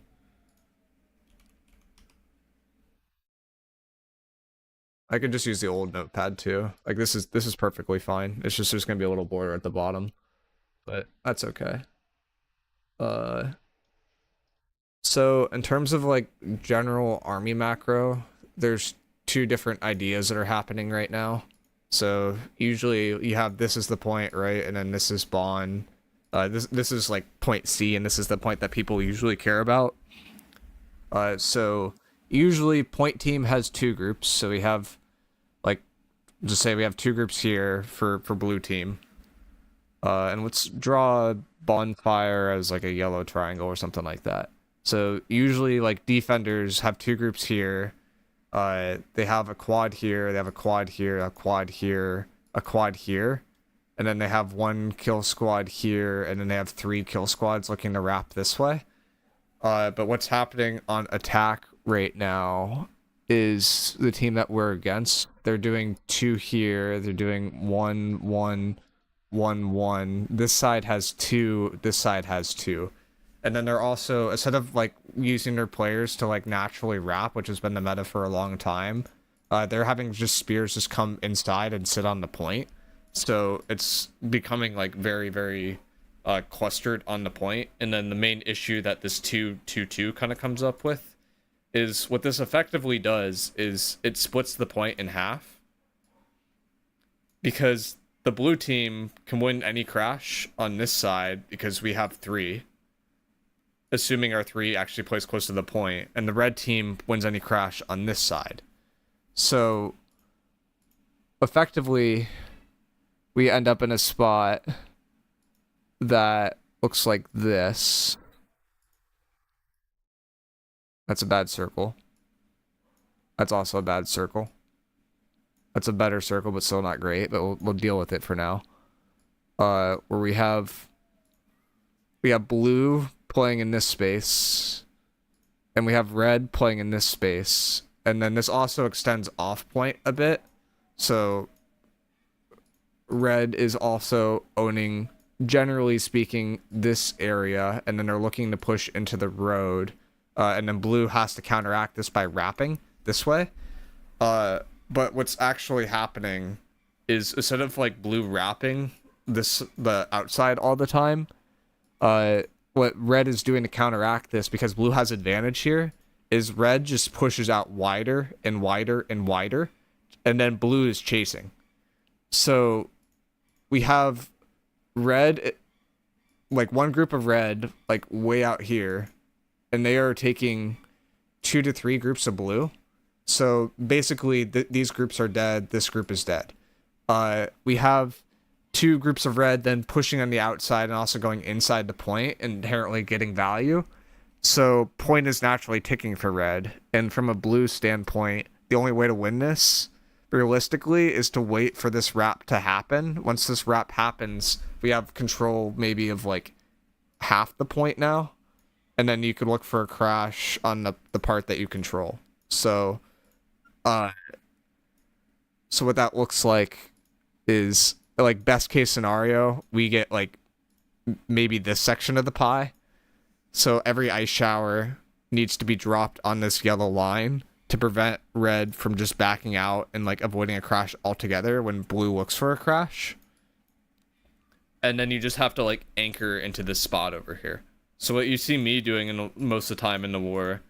I could just use the old notepad too. Like this is perfectly fine. It's just there's gonna be a little border at the bottom, but that's okay. So in terms of like general army macro, there's 2 different ideas that are happening right now. So usually you have this is the point, right? And then this is spawn. This is like point C, and this is the point that people usually care about. So usually point team has 2 groups. So we have like, just say we have 2 groups here for blue team. And let's draw bonfire as like a yellow triangle or something like that. So usually like defenders have 2 groups here. They have a quad here, they have a quad here, a quad here, a quad here. and then they have 1 kill squad here, and then they have 3 kill squads looking to wrap this way. But what's happening on attack right now is the team that we're against, they're doing 2 here, they're doing 1, 1, 1, 1. This side has 2, this side has 2. And then they're also, instead of like using their players to like naturally wrap, which has been the meta for a long time, they're having just spears just come inside and sit on the point. So it's becoming like very, very clustered on the point. And then the main issue that this 2-2-2 kind of comes up with is what this effectively does is it splits the point in half. Because the blue team can win any crash on this side because we have 3. Assuming our 3 actually plays close to the point, and the red team wins any crash on this side. So, effectively, we end up in a spot that looks like this. That's a bad circle. That's also a bad circle. That's a better circle, but still not great, but we'll deal with it for now. Where we have blue playing in this space, and we have red playing in this space, and then this also extends off point a bit, so red is also owning, generally speaking, this area, and then they're looking to push into the road, and then blue has to counteract this by wrapping this way. But what's actually happening is instead of like blue wrapping the outside all the time, what red is doing to counteract this, because blue has advantage here, is red just pushes out wider and wider and wider, and then blue is chasing. So we have red, like one group of red, like way out here, and they are taking 2 to 3 groups of blue. So basically these groups are dead, this group is dead. We have 2 groups of red then pushing on the outside and also going inside the point, inherently getting value. So point is naturally ticking for red. And from a blue standpoint, the only way to win this, realistically, is to wait for this wrap to happen. Once this wrap happens, we have control maybe of like half the point now. And then you could look for a crash on the part that you control. So, so what that looks like is, like, best case scenario, we get like maybe this section of the pie. So every ice shower needs to be dropped on this yellow line to prevent red from just backing out and like avoiding a crash altogether when blue looks for a crash. And then you just have to like anchor into this spot over here. So what you see me doing in most of the time in the war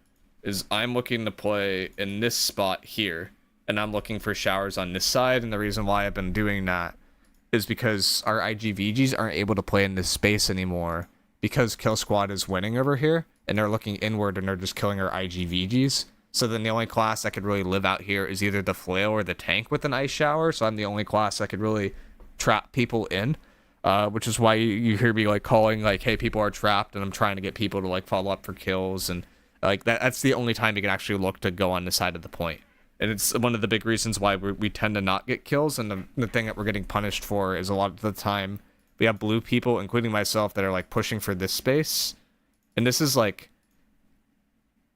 is I'm looking to play in this spot here, and I'm looking for showers on this side. And the reason why I've been doing that is because our IGVGs aren't able to play in this space anymore because Kill Squad is winning over here, and they're looking inward and they're just killing our IGVGs. So then the only class that could really live out here is either the flail or the tank with an ice shower. So I'm the only class that could really trap people in, which is why you hear me like calling like, hey, people are trapped, and I'm trying to get people to like follow up for kills, and like that's the only time you can actually look to go on the side of the point. And it's one of the big reasons why we tend to not get kills. And the thing that we're getting punished for is a lot of the time we have blue people, including myself, that are like pushing for this space. And this is like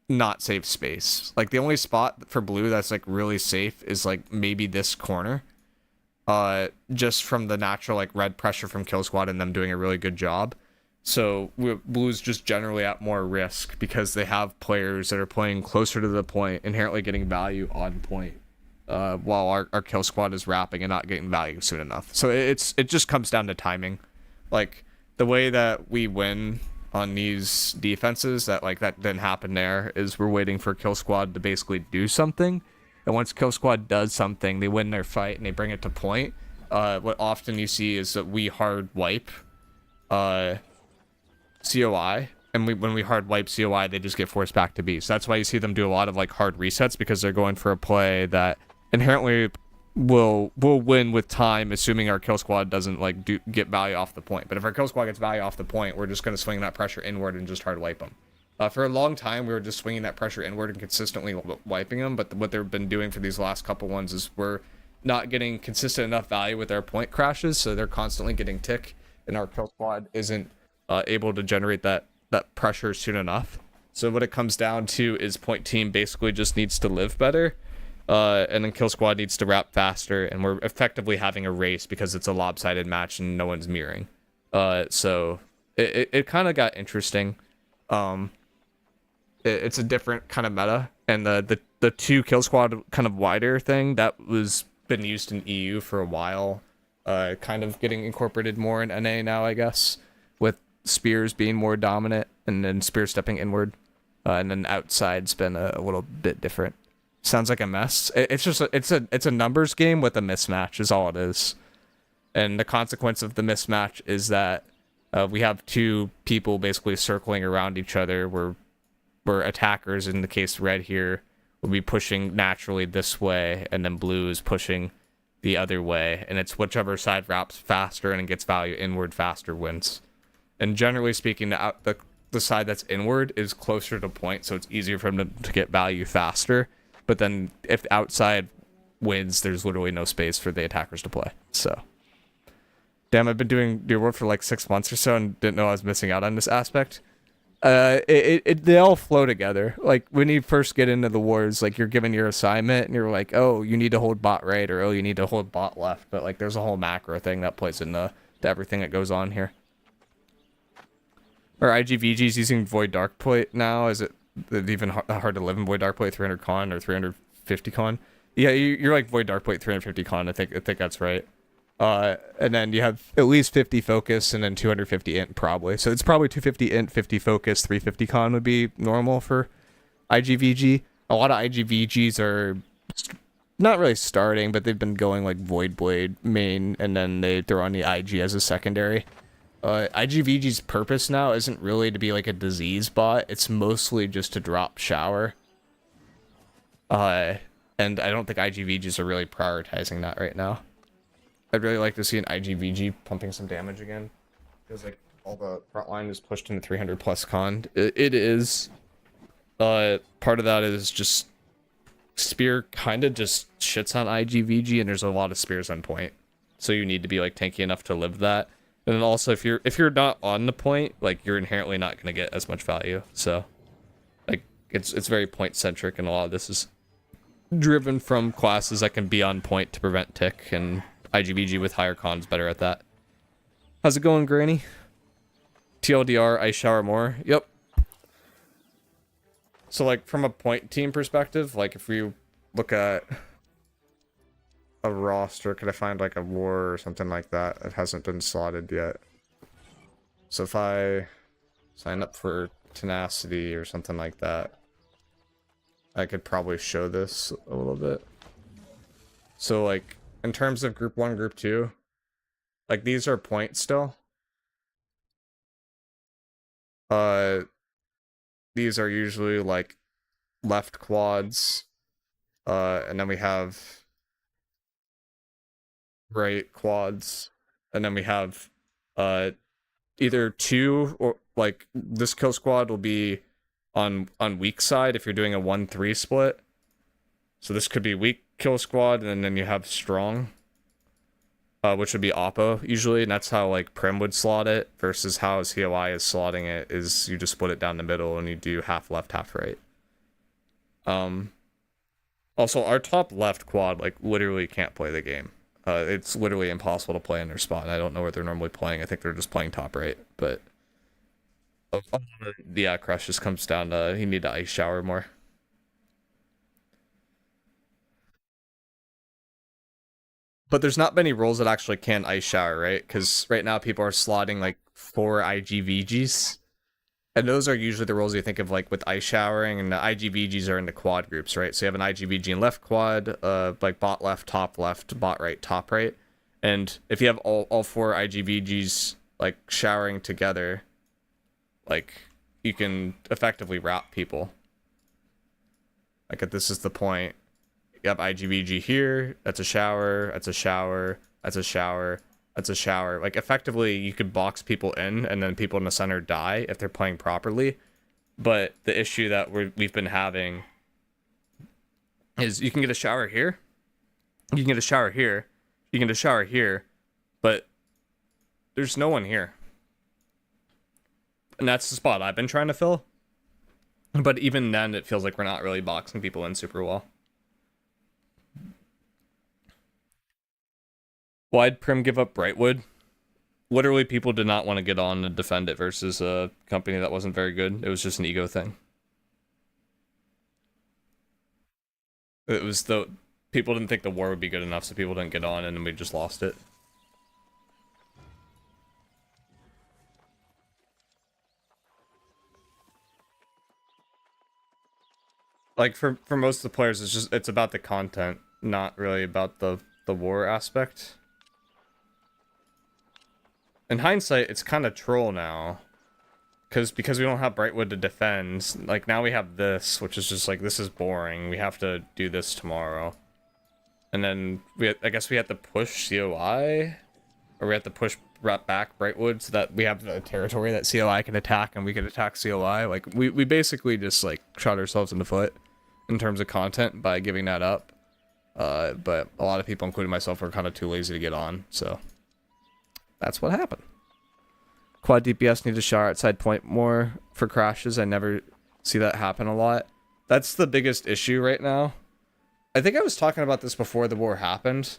not safe space. Like the only spot for blue that's like really safe is like maybe this corner. Just from the natural like red pressure from Kill Squad and them doing a really good job. So blue's just generally at more risk because they have players that are playing closer to the point, inherently getting value on point, while our Kill Squad is wrapping and not getting value soon enough. So it just comes down to timing. Like the way that we win on these defenses, that didn't happen there, is we're waiting for Kill Squad to basically do something. And once Kill Squad does something, they win their fight and they bring it to point. What often you see is that we hard wipe COI, and when we hard wipe COI, they just get forced back to B. So that's why you see them do a lot of like hard resets, because they're going for a play that inherently will win with time, assuming our Kill Squad doesn't like get value off the point. But if our Kill Squad gets value off the point, we're just going to swing that pressure inward and just hard wipe them. For a long time, we were just swinging that pressure inward and consistently wiping them, but what they've been doing for these last couple ones is we're not getting consistent enough value with their point crashes, so they're constantly getting tick, and our kill squad isn't able to generate that pressure soon enough. So what it comes down to is point team basically just needs to live better, and then kill squad needs to wrap faster, and we're effectively having a race because it's a lopsided match and no one's mirroring. So it kind of got interesting. It's a different kind of meta, and the 2 kill squad kind of wider thing that was been used in EU for a while, kind of getting incorporated more in NA now, I guess, with spears being more dominant and then spear stepping inward, and then outside's been a little bit different. Sounds like a mess. It's just it's a numbers game with a mismatch is all it is, and the consequence of the mismatch is that we have 2 people basically circling around each other. Where attackers, in the case red here, will be pushing naturally this way, and then blue is pushing the other way, and it's whichever side wraps faster and gets value inward faster wins. And generally speaking, the side that's inward is closer to point, so it's easier for them to get value faster. But then if the outside wins, there's literally no space for the attackers to play. So, damn, I've been doing your work for like 6 months or so and didn't know I was missing out on this aspect. They all flow together. Like when you first get into the wars, like you're given your assignment and you're like, oh, you need to hold bot right, or oh, you need to hold bot left. But like there's a whole macro thing that plays into to everything that goes on here. Are IGVGs using Void Darkplate now? Is it even hard to live in Void Darkplate 300 con or 350 con? Yeah, you're like Void Darkplate 350 con. I think that's right. And then you have at least 50 focus and then 250 int probably. So it's probably 250 int, 50 focus, 350 con would be normal for IGVG. A lot of IGVGs are not really starting, but they've been going like Void Blade main, and then they throw on the IG as a secondary. IGVG's purpose now isn't really to be like a disease bot. It's mostly just to drop shower. And I don't think IGVGs are really prioritizing that right now. I'd really like to see an IGVG pumping some damage again. Because like all the front line is pushed into 300 plus con. It is. Part of that is just spear kind of just shits on IGVG, and there's a lot of spears on point. So you need to be like tanky enough to live that. And then also if you're not on the point, like you're inherently not gonna get as much value. So like it's very point centric, and a lot of this is driven from classes that can be on point to prevent tick, and IGVG with higher cons better at that. How's it going, Granny? TLDR, I shower more. Yep. So like from a point team perspective, like if we look at a roster, could I find like a war or something like that? It hasn't been slotted yet. So if I sign up for tenacity or something like that, I could probably show this a little bit. So like in terms of group 1, group 2, like these are points still. These are usually like left quads, and then we have right quads, and then we have either 2 or like this kill squad will be on weak side if you're doing a 1-3 split. So this could be weak kill squad, and then you have strong, which would be oppo usually, and that's how like Prim would slot it, versus how COI is slotting it is you just split it down the middle and you do half left, half right. Also our top left quad like literally can't play the game. It's literally impossible to play in their spot. I don't know what they're normally playing. I think they're just playing top right, but yeah, Crush just comes down to you need to ice shower more. But there's not many roles that actually can ice shower, right? Because right now people are slotting like 4 IGVGs. And those are usually the roles you think of like with ice showering, and the IGVGs are in the quad groups, right? So you have an IGVG in left quad, like bot left, top left, bot right, top right. And if you have all 4 IGVGs like showering together, like you can effectively wrap people. Like if this is the point. You have IGVG here, that's a shower, that's a shower, that's a shower, that's a shower. Like, effectively, you could box people in, and then people in the center die if they're playing properly. But the issue that we've been having is you can get a shower here, You can get a shower here. You can get a shower here. But there's no one here. And that's the spot I've been trying to fill. But even then, it feels like we're not really boxing people in super well. Why'd Prim give up Brightwood? Literally, people did not want to get on and defend it versus a company that wasn't very good. It was just an ego thing. It was the... People didn't think the war would be good enough, so people didn't get on, and then we just lost it. Like, for most of the players, it's about the content, not really about the war aspect. In hindsight, it's kind of troll now. Because we don't have Brightwood to defend, like, now we have this, which is just like, this is boring, we have to do this tomorrow. And then, I guess we have to push COI? Or we have to push back Brightwood so that we have the territory that COI can attack and we can attack COI. Like, we basically just, like, shot ourselves in the foot in terms of content by giving that up. But a lot of people, including myself, were kind of too lazy to get on, so that's what happened. Quad DPS need to shower outside point more for crashes. I never see that happen a lot. That's the biggest issue right now. I think I was talking about this before the war happened,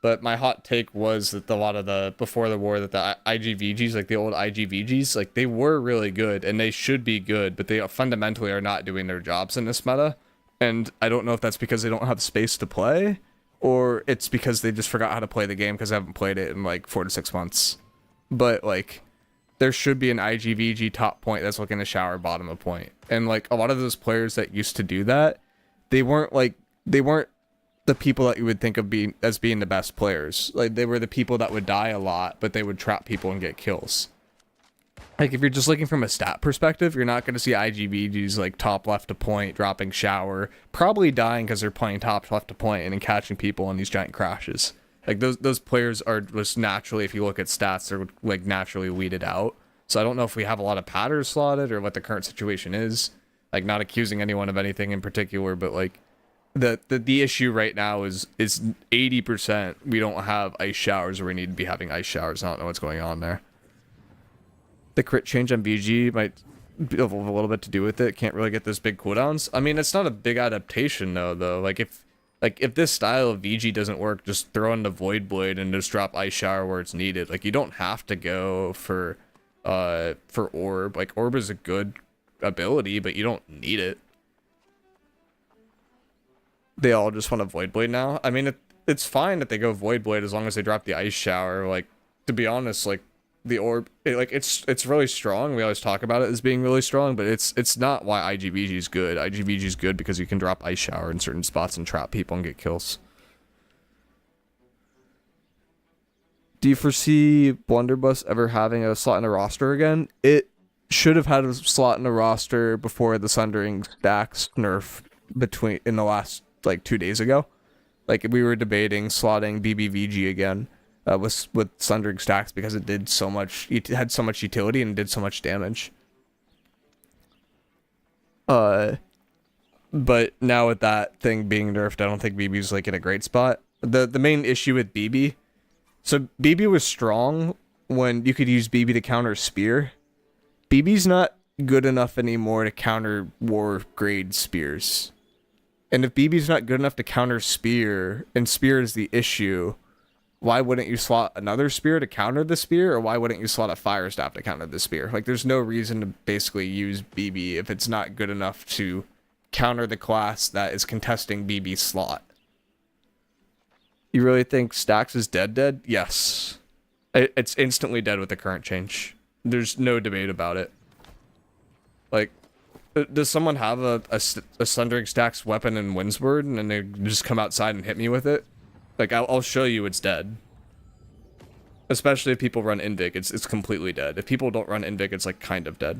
but my hot take was that a lot of the, before the war, that the IGVGs, like the old IGVGs, like they were really good and they should be good, but they fundamentally are not doing their jobs in this meta. And I don't know if that's because they don't have space to play, or it's because they just forgot how to play the game because I haven't played it in like 4 to 6 months. But like, there should be an IGVG top point that's looking to shower bottom of point. And like a lot of those players that used to do that, they weren't the people that you would think of being the best players. Like they were the people that would die a lot, but they would trap people and get kills. Like if you're just looking from a stat perspective, you're not going to see IGVGs like top left to point, dropping shower, probably dying because they're playing top left to point and then catching people on these giant crashes. Like those players are just naturally, if you look at stats, they're like naturally weeded out. So I don't know if we have a lot of patters slotted or what the current situation is. Like not accusing anyone of anything in particular, but like the issue right now is 80% we don't have ice showers where we need to be having ice showers. I don't know what's going on there. The crit change on BG might have a little bit to do with it. Can't really get those big cooldowns. I mean, it's not a big adaptation though. Like if this style of VG doesn't work, just throw in the Void Blade and just drop Ice Shower where it's needed. Like, you don't have to go for Orb. Like, Orb is a good ability, but you don't need it. They all just want a Void Blade now. I mean, it's fine that they go Void Blade as long as they drop the Ice Shower. Like, to be honest, like, the Orb, it's really strong. We always talk about it as being really strong, but it's not why IGVG is good. IGVG is good because you can drop Ice Shower in certain spots and trap people and get kills. Do you foresee Blunderbuss ever having a slot in a roster again? It should have had a slot in a roster before the Sundering stacks nerf in the last like 2 days ago. Like we were debating slotting BBVG again. With Sundering stacks because it had so much utility and did so much damage. But now with that thing being nerfed, I don't think BB's like in a great spot. The main issue with BB, so BB was strong when you could use BB to counter Spear. BB's not good enough anymore to counter war grade spears. And if BB's not good enough to counter Spear, and Spear is the issue, why wouldn't you slot another spear to counter the spear, or why wouldn't you slot a fire staff to counter the spear? Like, there's no reason to basically use BB if it's not good enough to counter the class that is contesting BB's slot. You really think Stacks is dead? Yes. It's instantly dead with the current change. There's no debate about it. Like, does someone have a Sundering Stacks weapon in Windsword, and then they just come outside and hit me with it? Like, I'll show you it's dead. Especially if people run Invic, it's completely dead. If people don't run Invic, it's like kind of dead.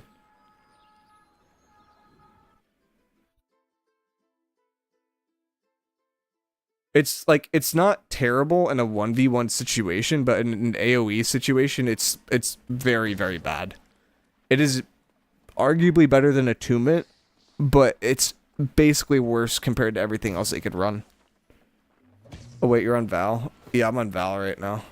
It's like, it's not terrible in a 1v1 situation, but in an AoE situation, it's very, very bad. It is arguably better than Attunement, but it's basically worse compared to everything else they could run. Oh wait, you're on Val? Yeah, I'm on Val right now.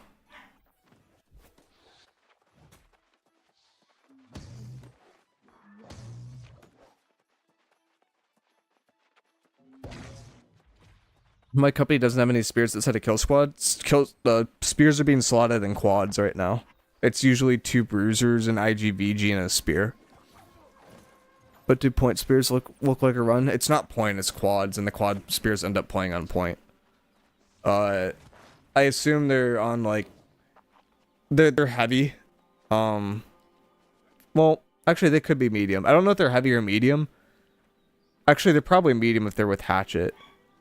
My company doesn't have any spears that set a kill squad. The spears are being slotted in quads right now. It's usually 2 bruisers, an IGVG, and a spear. But do point spears look like a run? It's not point, it's quads, and the quad spears end up playing on point. I assume they're on like they're heavy. Well, actually they could be medium. I don't know if they're heavy or medium. Actually, they're probably medium if they're with hatchet.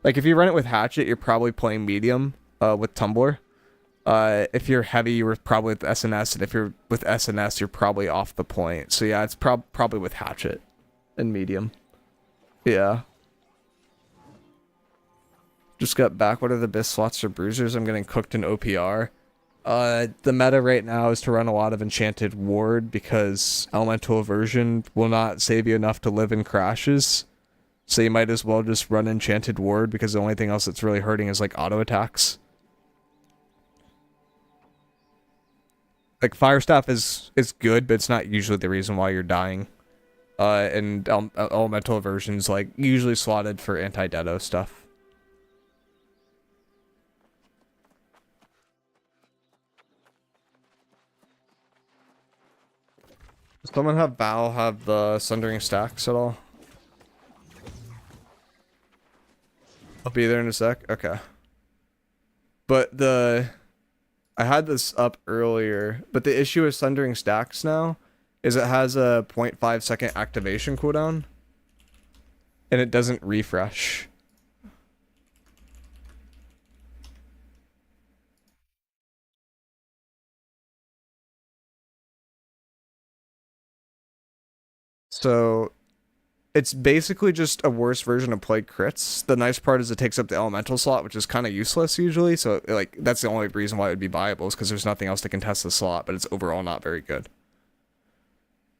Like, if you run it with hatchet, you're probably playing medium with tumbler. If you're heavy, you're probably with SNS, and if you're with SNS, you're probably off the point. So yeah, it's probably with hatchet and medium. Yeah. Just got back. What are the best slots for bruisers? I'm getting cooked in OPR. The meta right now is to run a lot of Enchanted Ward because Elemental Aversion will not save you enough to live in crashes. So you might as well just run Enchanted Ward because the only thing else that's really hurting is like auto attacks. Like Fire Staff is good, but it's not usually the reason why you're dying. And Elemental Aversion is like usually slotted for anti-Dedo stuff. Does someone have Val have the Sundering stacks at all? I'll be there in a sec. Okay. But I had this up earlier, but the issue with Sundering stacks now is it has a 0.5 second activation cooldown and it doesn't refresh. So it's basically just a worse version of Plague Crits. The nice part is it takes up the elemental slot, which is kind of useless usually. So like that's the only reason why it would be viable is because there's nothing else to contest the slot, but it's overall not very good.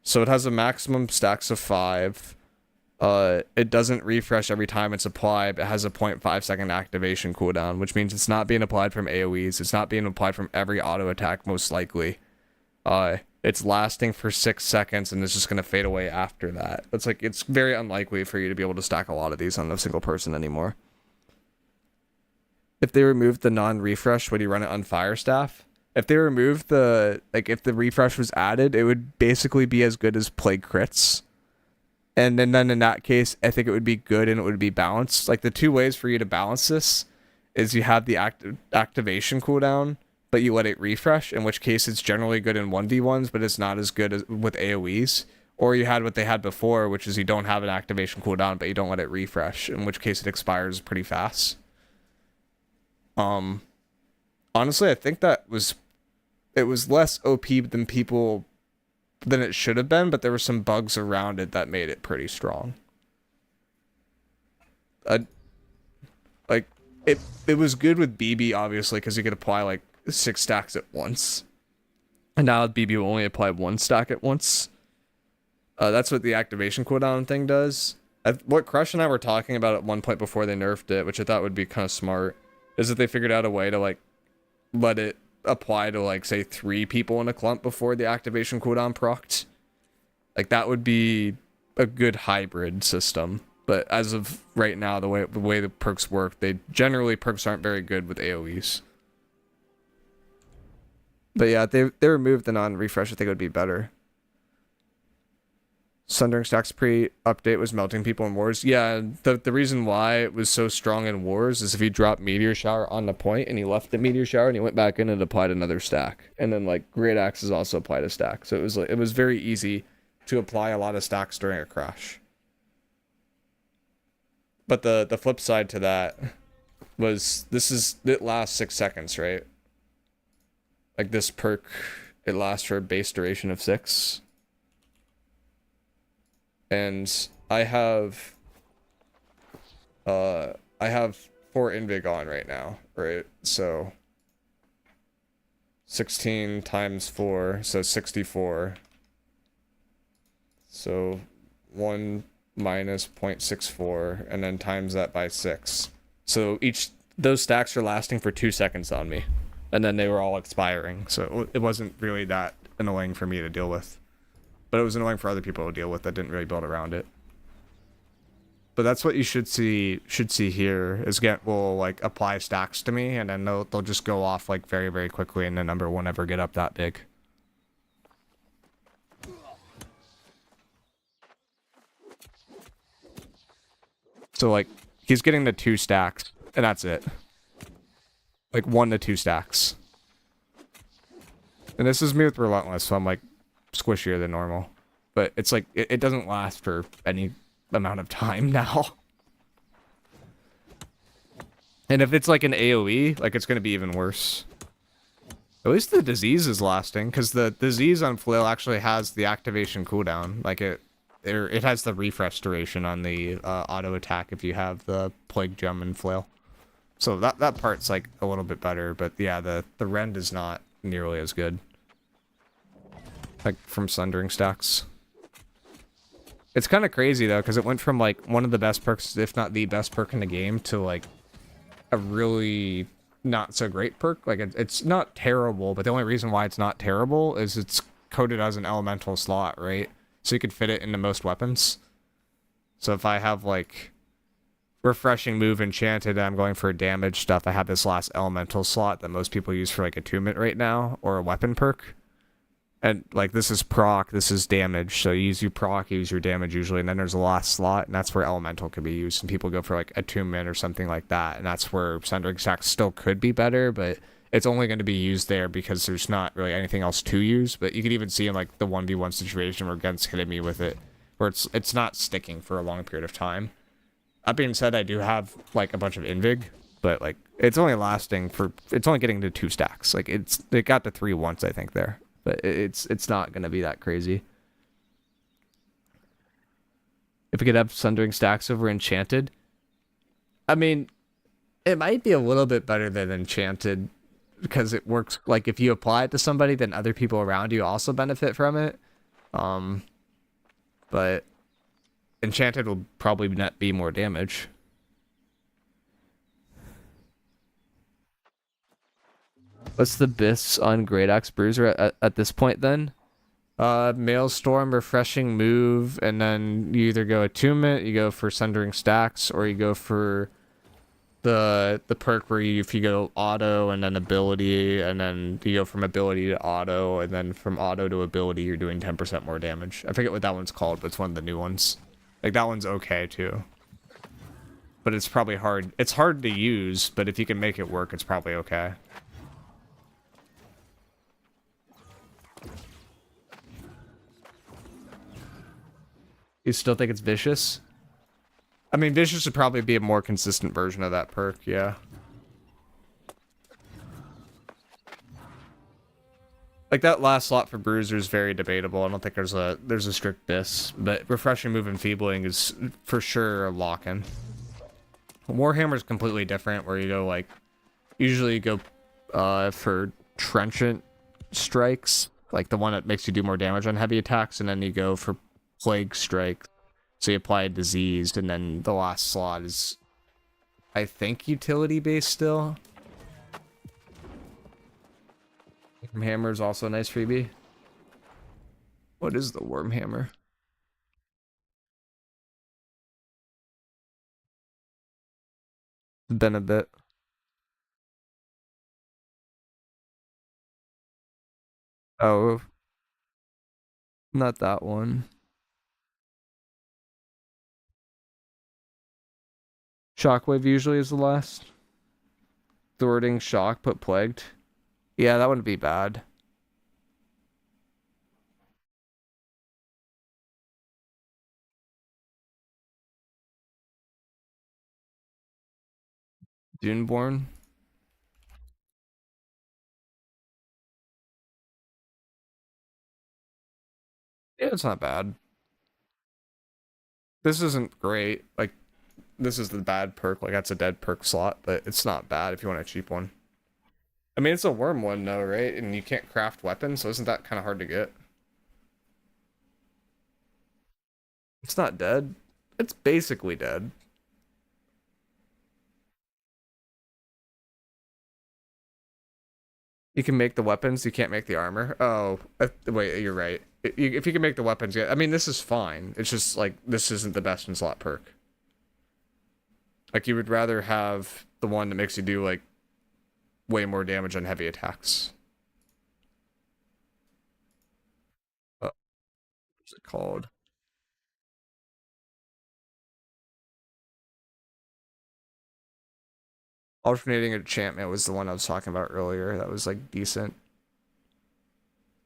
So it has a maximum stacks of 5. It doesn't refresh every time it's applied. It has a 0.5 second activation cooldown, which means it's not being applied from AoEs. It's not being applied from every auto attack most likely. It's lasting for 6 seconds and it's just going to fade away after that. It's very unlikely for you to be able to stack a lot of these on a single person anymore. If they removed the non-refresh, would you run it on Fire Staff? If they removed if the refresh was added, it would basically be as good as Plague Crits. And then in that case, I think it would be good and it would be balanced. Like the 2 ways for you to balance this is you have the activation cooldown, but you let it refresh, in which case it's generally good in 1v1s, but it's not as good as with AoEs. Or you had what they had before, which is you don't have an activation cooldown, but you don't let it refresh, in which case it expires pretty fast. Honestly, I think it was less OP than it should have been, but there were some bugs around it that made it pretty strong. It was good with BB, obviously, because you could apply like 6 stacks at once. And now BB will only apply 1 stack at once. That's what the activation cooldown thing does. What Crush and I were talking about at one point before they nerfed it, which I thought would be kind of smart, is that they figured out a way to like let it apply to like say 3 people in a clump before the activation cooldown procced. Like that would be a good hybrid system. But as of right now, the way the perks work, perks aren't very good with AoEs. But yeah, they removed the non-refresh. I think it would be better. Sundering Stacks pre-update was melting people in Wars. Yeah, the reason why it was so strong in Wars is if you dropped Meteor Shower on the point and you left the Meteor Shower and you went back in and applied another stack. And then like Great Axes also applied a stack. So it was very easy to apply a lot of stacks during a crash. But the flip side to that was it lasts 6 seconds, right? Like this perk, it lasts for a base duration of 6. And I have 4 Invig on right now, right? So 16 times 4, so 64. So 1 minus 0.64, and then times that by 6. So each those stacks are lasting for 2 seconds on me, and then they were all expiring, so it wasn't really that annoying for me to deal with. But it was annoying for other people to deal with that didn't really build around it. But that's what you should see here, is will like apply stacks to me, and then they'll just go off like very, very quickly, and the number won't ever get up that big. So like he's getting the 2 stacks, and that's it. Like 1 to 2 stacks. And this is me with Relentless, so I'm like squishier than normal. But it's like it doesn't last for any amount of time now. And if it's like an AoE, like it's gonna be even worse. At least the disease is lasting, because the disease on Flail actually has the activation cooldown. Like it has the refresh duration on the auto attack if you have the plague gem and Flail. So that part's like a little bit better, but yeah, the rend is not nearly as good. Like from Sundering stacks. It's kind of crazy though, because it went from like one of the best perks, if not the best perk in the game, to like a really not so great perk. Like it's not terrible, but the only reason why it's not terrible is it's coded as an elemental slot, right? So you could fit it into most weapons. So if I have like refreshing move enchanted and I'm going for damage stuff, I have this last elemental slot that most people use for like attunement right now, or a weapon perk. And like this is proc, this is damage. So you use your proc, you use your damage usually, and then there's a last slot, and that's where elemental could be used. And people go for like attunement or something like that, and that's where Sundering stacks still could be better, but it's only going to be used there because there's not really anything else to use. But you could even see in like the 1v1 situation where Gen's hitting me with it, where it's not sticking for a long period of time. That being said, I do have like a bunch of invig, but like it's only getting to 2 stacks. Like it got to 3 once, I think, there. But it's not going to be that crazy. If we could have Sundering stacks over Enchanted, I mean, it might be a little bit better than Enchanted, because it works, like if you apply it to somebody, then other people around you also benefit from it. But Enchanted will probably not be more damage. What's the bits on Great Axe Bruiser at this point then? Maelstrom, refreshing move, and then you either go attunement, you go for Sundering stacks, or you go for the perk where if you go auto and then ability, and then you go from ability to auto, and then from auto to ability you're doing 10% more damage. I forget what that one's called, but it's one of the new ones. Like that one's okay too. But it's probably hard. It's hard to use, but if you can make it work, it's probably okay. You still think it's vicious? I mean, vicious would probably be a more consistent version of that perk, yeah. Like that last slot for Bruiser is very debatable. I don't think there's a strict diss, but refreshing move enfeebling is for sure a lock-in. Warhammer is completely different, where you go like, usually you go for trenchant strikes, like the one that makes you do more damage on heavy attacks, and then you go for plague strike, so you apply a disease, and then the last slot is, I think, utility based still. Worm hammer is also a nice freebie. What is the worm hammer? Been a bit. Oh, not that one. Shockwave usually is the last. Thwarting shock, put plagued. Yeah, that wouldn't be bad. Duneborn. Yeah, it's not bad. This isn't great. Like, this is the bad perk. Like, that's a dead perk slot, but it's not bad if you want a cheap one. I mean, it's a worm one, though, right? And you can't craft weapons, so isn't that kind of hard to get? It's not dead. It's basically dead. You can make the weapons, you can't make the armor. Oh, wait, you're right. If you can make the weapons, yeah. I mean, this is fine. It's just, like, this isn't the best in slot perk. Like, you would rather have the one that makes you do, like, way more damage on heavy attacks. What's it called? Alternating enchantment was the one I was talking about earlier. That was, like, decent.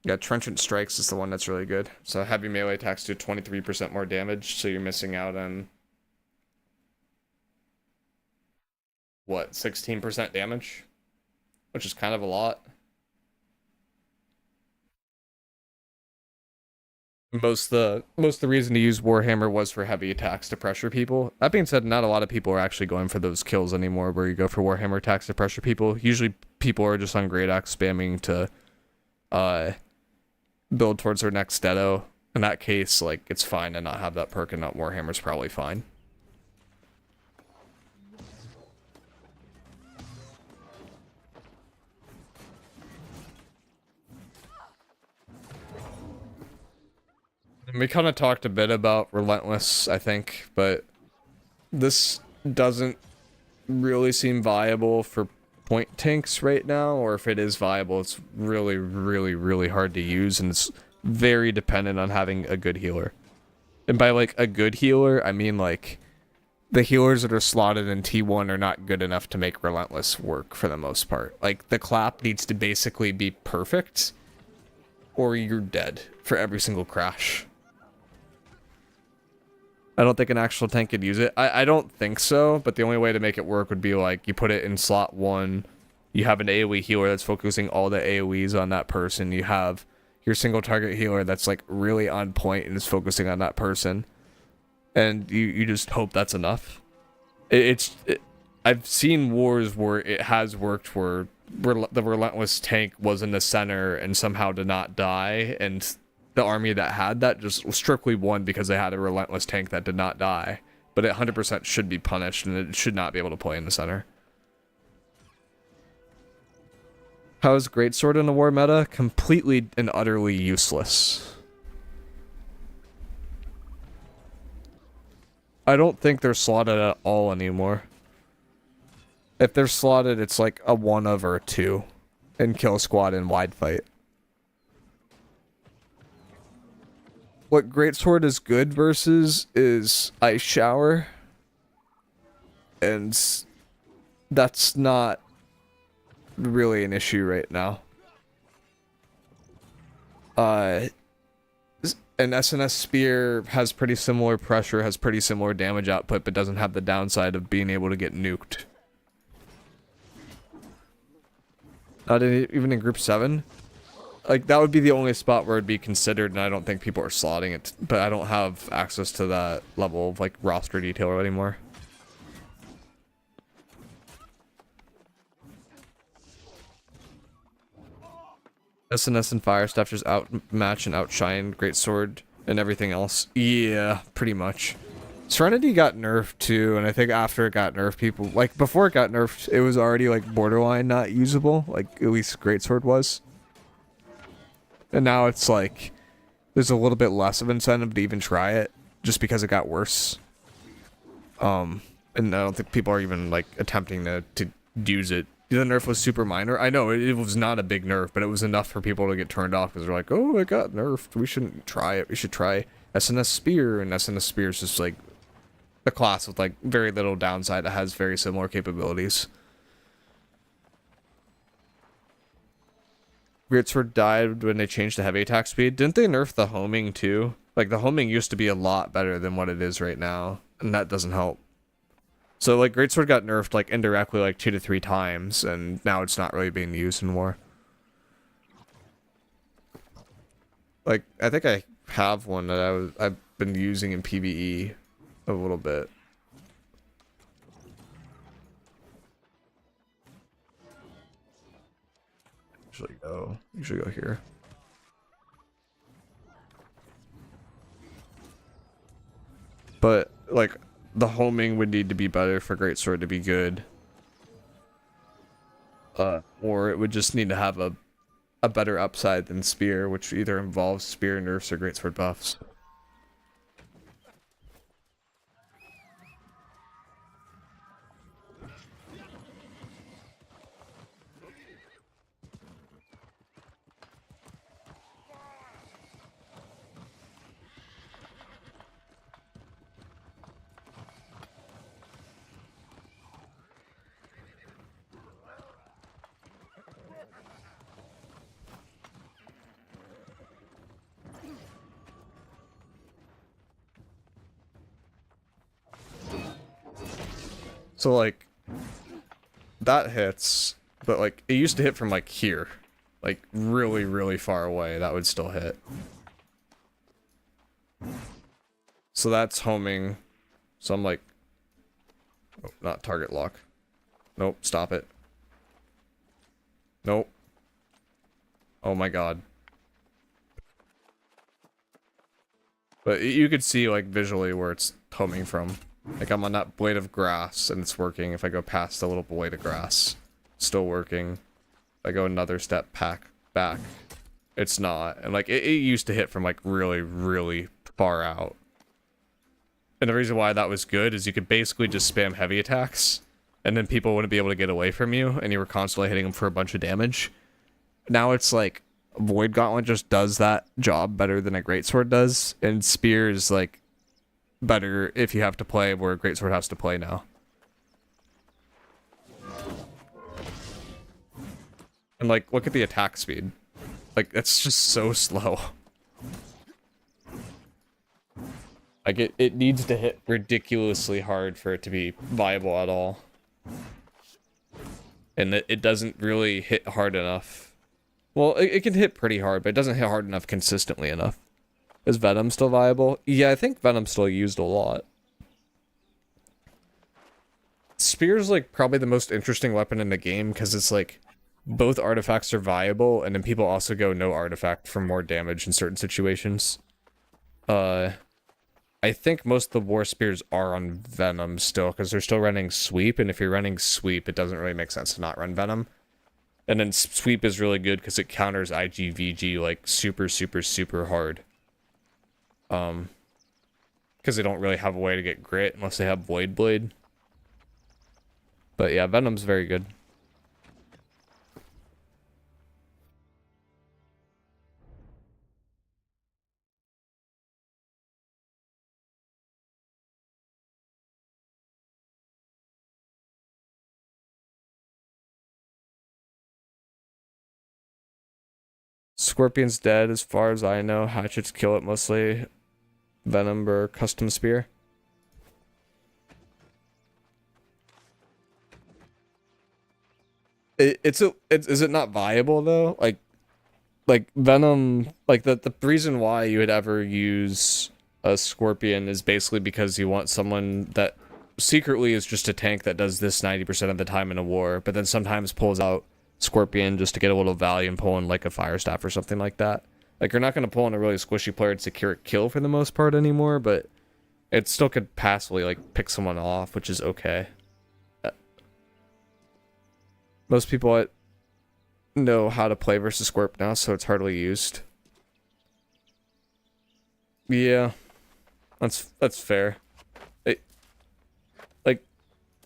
Yeah, Trenchant Strikes is the one that's really good. So heavy melee attacks do 23% more damage, so you're missing out on... what, 16% damage? Which is kind of a lot. Most of the reason to use Warhammer was for heavy attacks to pressure people. That being said, not a lot of people are actually going for those kills anymore where you go for Warhammer attacks to pressure people. Usually people are just on Great Axe spamming to build towards their next Dedo. In that case, like, it's fine to not have that perk, and not Warhammer's probably fine. We kind of talked a bit about Relentless, I think, but this doesn't really seem viable for point tanks right now, or if it is viable, it's really, really, really hard to use, and it's very dependent on having a good healer. And by, like, a good healer, I mean, like, the healers that are slotted in T1 are not good enough to make Relentless work for the most part. Like, the clap needs to basically be perfect, or you're dead for every single crash. I don't think an actual tank could use it. I don't think so, but the only way to make it work would be like you put it in slot 1, you have an AoE healer that's focusing all the AoEs on that person, you have your single target healer that's like really on point and is focusing on that person, and you just hope that's enough. I've seen wars where it has worked where the Relentless tank was in the center and somehow did not die, and the army that had that just strictly won because they had a Relentless tank that did not die. But it 100% should be punished, and it should not be able to play in the center. How is Greatsword in the war meta? Completely and utterly useless. I don't think they're slotted at all anymore. If they're slotted, it's like a 1 of or a 2 in kill squad and wide fight. What Greatsword is good versus is Ice Shower. And that's not really an issue right now. An SNS Spear has pretty similar pressure, has pretty similar damage output, but doesn't have the downside of being able to get nuked. Not even in Group 7? Like, that would be the only spot where it'd be considered, and I don't think people are slotting it. But I don't have access to that level of, like, roster detail anymore. SNS and Fire Stuff just outmatch and outshine Greatsword and everything else. Yeah, pretty much. Serenity got nerfed too, and I think after it got nerfed, people... Like, before it got nerfed, it was already, like, borderline not usable. Like, at least Greatsword was. And now it's like, there's a little bit less of incentive to even try it, just because it got worse. And I don't think people are even, like, attempting to use it. The nerf was super minor. I know, it was not a big nerf, but it was enough for people to get turned off, because they're like, oh, it got nerfed, we shouldn't try it, we should try SNS Spear, and SNS Spear is just, like, a class with, like, very little downside that has very similar capabilities. Greatsword died when they changed the heavy attack speed. Didn't they nerf the homing too? Like, the homing used to be a lot better than what it is right now, and that doesn't help. So, like, Greatsword got nerfed, like, indirectly, like, 2 to 3 times, and now it's not really being used in war. Like, I think I have one that I've been using in PvE a little bit. Usually go here. But, like, the homing would need to be better for Greatsword to be good. Or it would just need to have a better upside than Spear, which either involves Spear nerfs or Greatsword buffs. So, like, that hits, but, like, it used to hit from, like, here. Like, really, really far away, that would still hit. So that's homing. So I'm like... Oh, not target lock. Nope, stop it. Nope. Oh my god. But you could see, like, visually where it's homing from. Like, I'm on that blade of grass, and it's working. If I go past the little blade of grass, still working. If I go another step back, it's not. And, like, it used to hit from, like, really, really far out. And the reason why that was good is you could basically just spam heavy attacks, and then people wouldn't be able to get away from you, and you were constantly hitting them for a bunch of damage. Now it's like, Void Gauntlet just does that job better than a Greatsword does, and Spear is, like, better if you have to play where a Greatsword has to play now. And, like, look at the attack speed. Like, it's just so slow. Like, it needs to hit ridiculously hard for it to be viable at all. And it doesn't really hit hard enough. Well, it can hit pretty hard, but it doesn't hit hard enough consistently enough. Is Venom still viable? Yeah, I think Venom's still used a lot. Spear's, like, probably the most interesting weapon in the game, because it's, like, both artifacts are viable, and then people also go no artifact for more damage in certain situations. I think most of the War Spears are on Venom still, because they're still running Sweep, and if you're running Sweep, it doesn't really make sense to not run Venom. And then Sweep is really good because it counters IGVG, like, super, super, super hard. Because they don't really have a way to get Grit unless they have Void Blade. But yeah, Venom's very good. Scorpion's dead as far as I know. Hatchets kill it mostly. Venom or Custom Spear. Is it not viable though? Like Venom, like the reason why you would ever use a Scorpion is basically because you want someone that secretly is just a tank that does this 90% of the time in a war, but then sometimes pulls out Scorpion just to get a little value and pull in like a Fire Staff or something like that. Like, you're not going to pull in a really squishy player to secure a kill for the most part anymore, but it still could passively, like, pick someone off, which is okay. Most people know how to play versus Scorp now, so it's hardly used. Yeah. That's fair. Like, I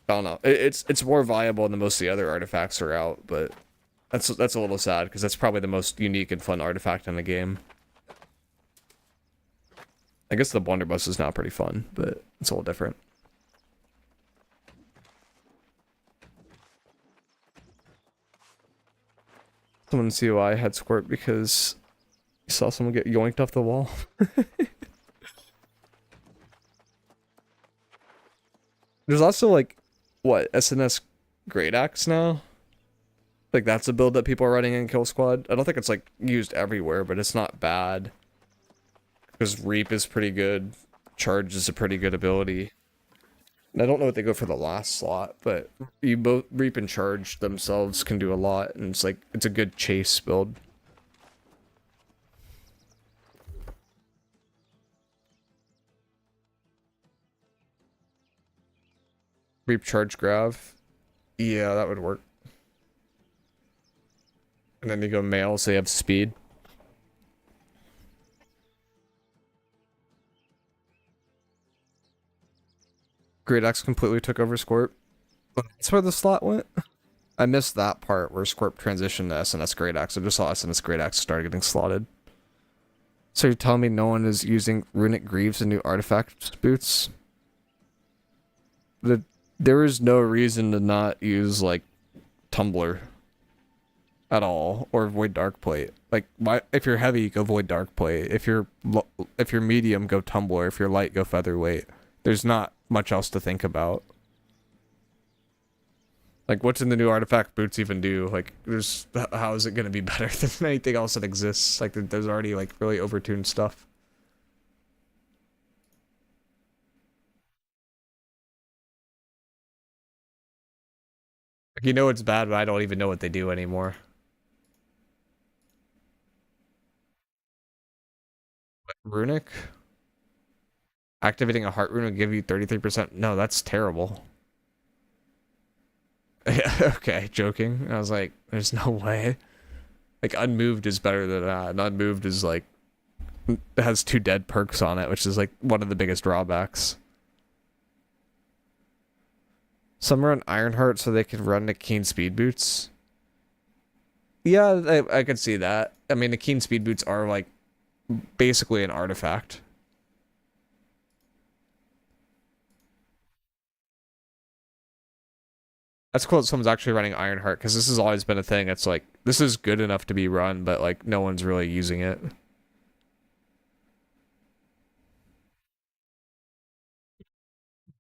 don't know. It's more viable than most of the other artifacts are out, but... That's a little sad, because that's probably the most unique and fun artifact in the game. I guess the blunderbuss is now pretty fun, but it's a little different. Someone in COI had Squirt because he saw someone get yoinked off the wall. There's also, like, what, SNS Great Axe now? Like, that's a build that people are running in Kill Squad. I don't think it's, like, used everywhere, but it's not bad. Because Reap is pretty good. Charge is a pretty good ability. And I don't know what they go for the last slot, but you both Reap and Charge themselves can do a lot, and it's, like, it's a good chase build. Reap, Charge, Grav. Yeah, that would work. And then you go male, so you have speed. Great Axe completely took over Scorp. That's where the slot went. I missed that part where Scorp transitioned to SNS Great Axe. I just saw SNS Great Axe started getting slotted. So you're telling me no one is using Runic Greaves and new artifact boots? There is no reason to not use, like, Tumbler at all, or Void Dark Plate. Like, if you're heavy, go Void Dark Plate. If you're medium, go Tumbler. If you're light, go Featherweight. There's not much else to think about. Like, what's in the new artifact boots even do? Like, how is it going to be better than anything else that exists? Like, there's already, like, really overtuned stuff. Like, you know it's bad, but I don't even know what they do anymore. Runic? Activating a heart rune will give you 33%. No, that's terrible. Okay, joking. I was like, there's no way. Like, unmoved is better than that. And unmoved is like, it has 2 dead perks on it, which is like one of the biggest drawbacks. Some run Ironheart so they can run the Keen Speed Boots. Yeah, I could see that. I mean, the Keen Speed Boots are like basically an artifact. That's cool that someone's actually running Ironheart, because this has always been a thing. It's like, this is good enough to be run, but like, no one's really using it.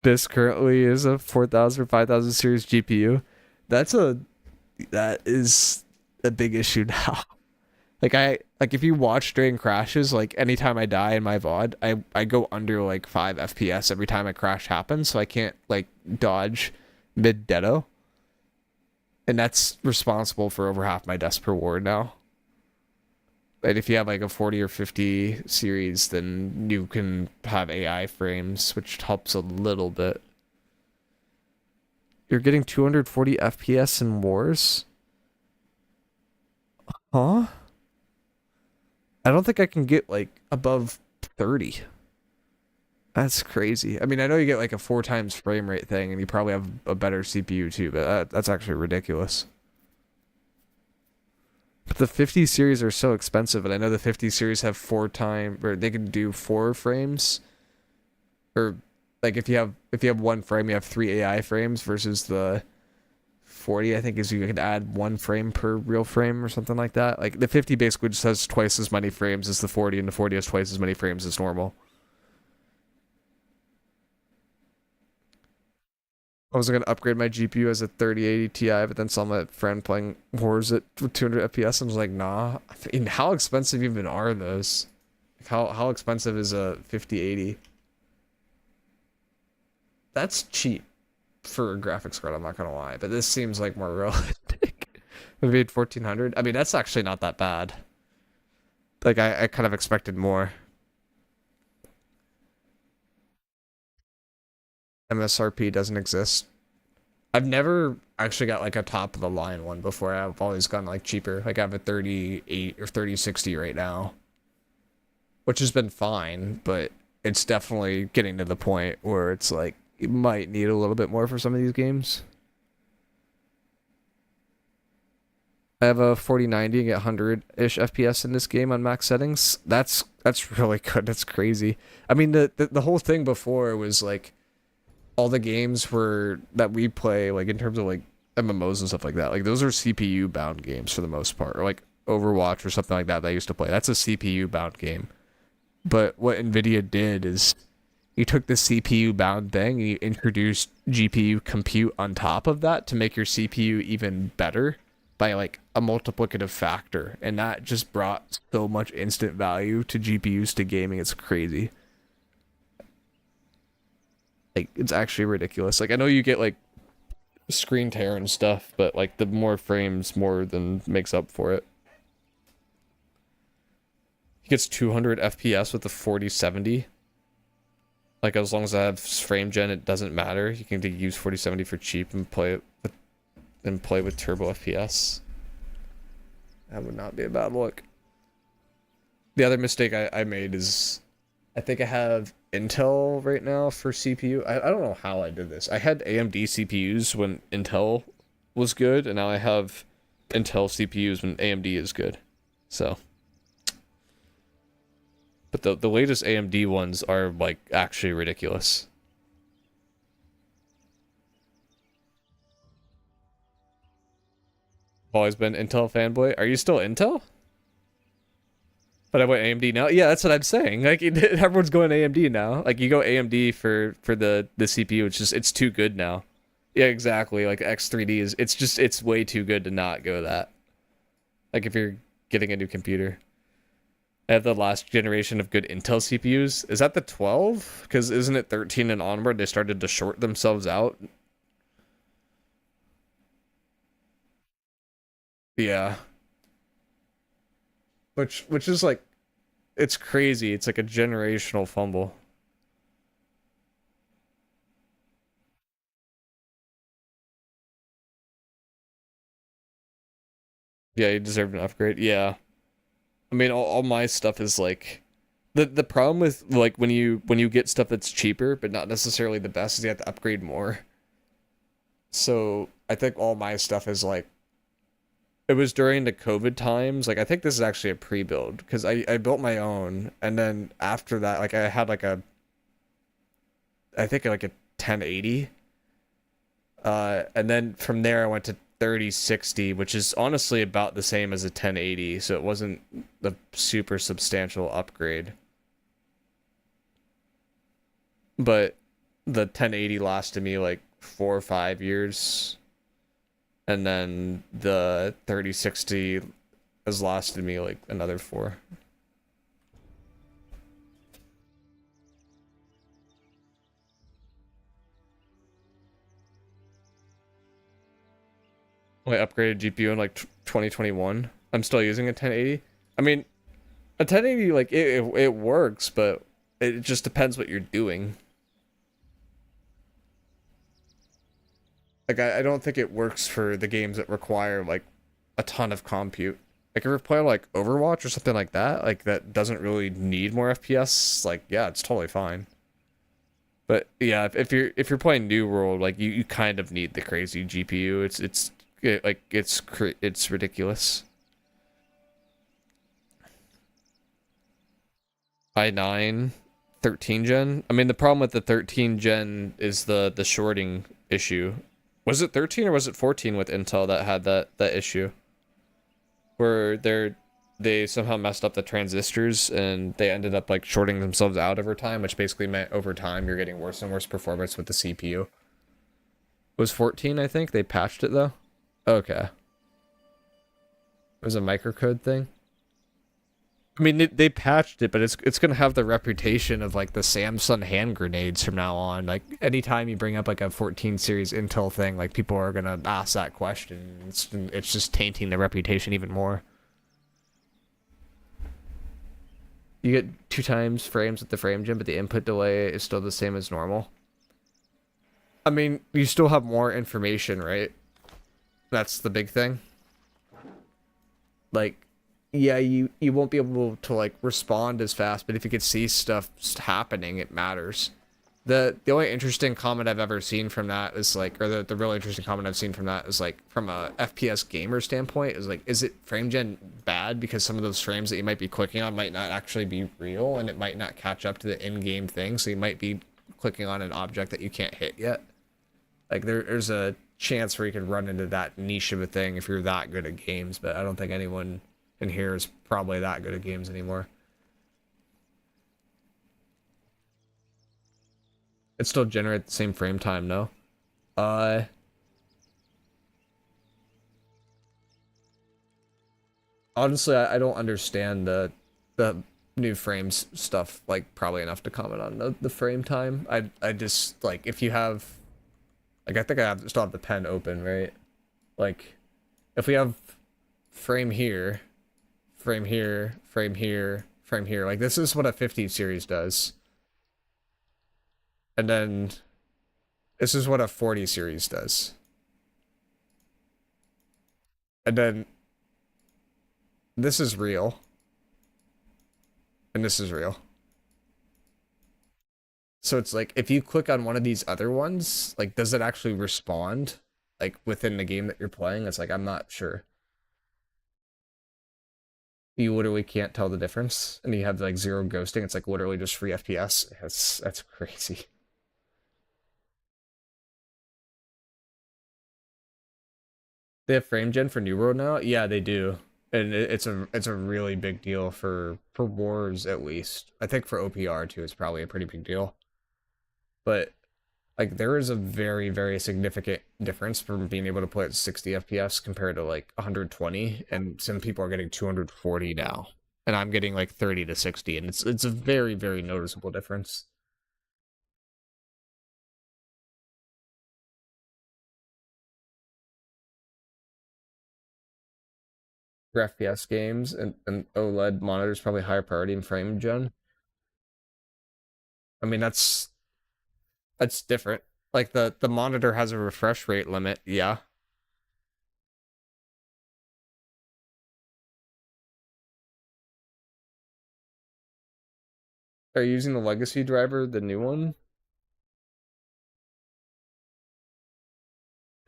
This currently is a 4000 or 5000 series GPU. That is a big issue now. Like if you watch during crashes, like anytime I die in my VOD, I go under like 5 FPS every time a crash happens, so I can't like dodge mid-deado. And that's responsible for over half my deaths per ward now. And if you have like a 40 or 50 series, then you can have AI frames, which helps a little bit. You're getting 240 FPS in wars? Huh? I don't think I can get like above 30. That's crazy. I mean, I know you get like a 4 times frame rate thing, and you probably have a better CPU too, but that's actually ridiculous. But the 50 series are so expensive, and I know the 50 series have 4 times, or they can do 4 frames. Or like if you have 1 frame, you have 3 AI frames, versus the 40, I think, is you could add 1 frame per real frame or something like that. Like the 50 basically just has twice as many frames as the 40, and the 40 has twice as many frames as normal. I was going to upgrade my GPU as a 3080 Ti, but then saw my friend playing Wars at 200 FPS and was like, nah. I mean, how expensive even are those? How expensive is a 5080? That's cheap for a graphics card, I'm not going to lie, but this seems like more realistic. Maybe at 1400? I mean, that's actually not that bad. Like, I kind of expected more. MSRP doesn't exist. I've never actually got like a top of the line one before. I've always gone like cheaper. Like I have a 38 or 3060 right now, which has been fine, but it's definitely getting to the point where it's like you might need a little bit more for some of these games. I have a 4090 and get 100-ish FPS in this game on max settings. That's really good. That's crazy. I mean, the whole thing before was like all the games that we play, like in terms of like MMOs and stuff like that, like those are CPU bound games for the most part, or like Overwatch or something like that I used to play. That's a CPU bound game. But what Nvidia did is you took the CPU bound thing and you introduced GPU compute on top of that to make your CPU even better by like a multiplicative factor, and that just brought so much instant value to GPUs to gaming. It's crazy. Like, it's actually ridiculous. Like, I know you get like screen tear and stuff, but like the more frames more than makes up for it. He gets 200 FPS with the 4070. Like, as long as I have frame gen, it doesn't matter. You can use 4070 for cheap and play it with, turbo FPS. That would not be a bad look. The other mistake I made is I think I have Intel right now for CPU. I don't know how I did this. I had AMD CPUs when Intel was good, and now I have Intel CPUs when AMD is good. So, but the latest AMD ones are like actually ridiculous. Always been Intel fanboy. Are you still Intel? But I went AMD now. Yeah, that's what I'm saying. Like everyone's going AMD now. Like you go AMD for the CPU. It's too good now. Yeah, exactly. Like X3D is. It's way too good to not go that. Like if you're getting a new computer. I have the last generation of good Intel CPUs. Is that the 12? Because isn't it 13 and onward? They started to short themselves out. Yeah. Which is like, it's crazy. It's like a generational fumble. Yeah, you deserve an upgrade. Yeah. I mean, all my stuff is like, the problem with like when you get stuff that's cheaper but not necessarily the best is you have to upgrade more. So I think all my stuff is like, it was during the COVID times. Like I think this is actually a pre-build because I built my own, and then after that, like I had like I think like a 1080. And then from there I went to 3060, which is honestly about the same as a 1080, so it wasn't the super substantial upgrade. But the 1080 lasted me like 4 or 5 years. And then the 3060 has lasted me like another 4. I upgraded GPU in like 2021. I'm still using a 1080. I mean, a 1080 like it works, but it just depends what you're doing. Like I don't think it works for the games that require like a ton of compute. Like if you're playing like Overwatch or something like that doesn't really need more FPS, like yeah, it's totally fine. But yeah, if you're playing New World, like you kind of need the crazy GPU. It's ridiculous. i9 13 gen. I mean, the problem with the 13 gen is the shorting issue. Was it 13 or was it 14 with Intel that had that issue? Where they somehow messed up the transistors and they ended up like shorting themselves out over time, which basically meant over time you're getting worse and worse performance with the CPU. It was 14, I think. They patched it though. Okay. It was a microcode thing. I mean, they patched it, but it's gonna have the reputation of like the Samsung hand grenades from now on. Like anytime you bring up like a 14 series Intel thing, like people are gonna ask that question. It's just tainting the reputation even more. You get 2 times frames with the frame gen, but the input delay is still the same as normal. I mean, you still have more information, right? That's the big thing. Like, yeah, you won't be able to like respond as fast, but if you could see stuff happening, it matters. The only interesting comment I've ever seen from that is like, or the really interesting comment I've seen from that is like, from a FPS gamer standpoint, is like, is it frame gen bad because some of those frames that you might be clicking on might not actually be real and it might not catch up to the in-game thing, so you might be clicking on an object that you can't hit yet. Like there's a chance where you could run into that niche of a thing if you're that good at games, but I don't think anyone in here is probably that good at games anymore. It still generates the same frame time, no? Honestly, I don't understand the new frames stuff like probably enough to comment on the frame time. I just like if you have like I think still have the pen open, right? Like if we have frame here, frame here, frame here, frame here, like this is what a 50 series does. And then this is what a 40 series does. And then this is real. And this is real. So it's like, if you click on one of these other ones, like, does it actually respond? Like, within the game that you're playing? It's like, I'm not sure. You literally can't tell the difference. And you have, like, 0 ghosting. It's, like, literally just free FPS. That's crazy. They have frame gen for New World now? Yeah, they do. And it's a really big deal for Wars, at least. I think for OPR, too, it's probably a pretty big deal. But, like, there is a very, very significant difference from being able to play at 60 FPS compared to, like, 120, and some people are getting 240 now. And I'm getting, like, 30 to 60, and it's a very, very noticeable difference. For FPS games, and OLED monitors probably higher priority in frame gen. I mean, that's different. Like, the monitor has a refresh rate limit, yeah. Are you using the legacy driver, the new one?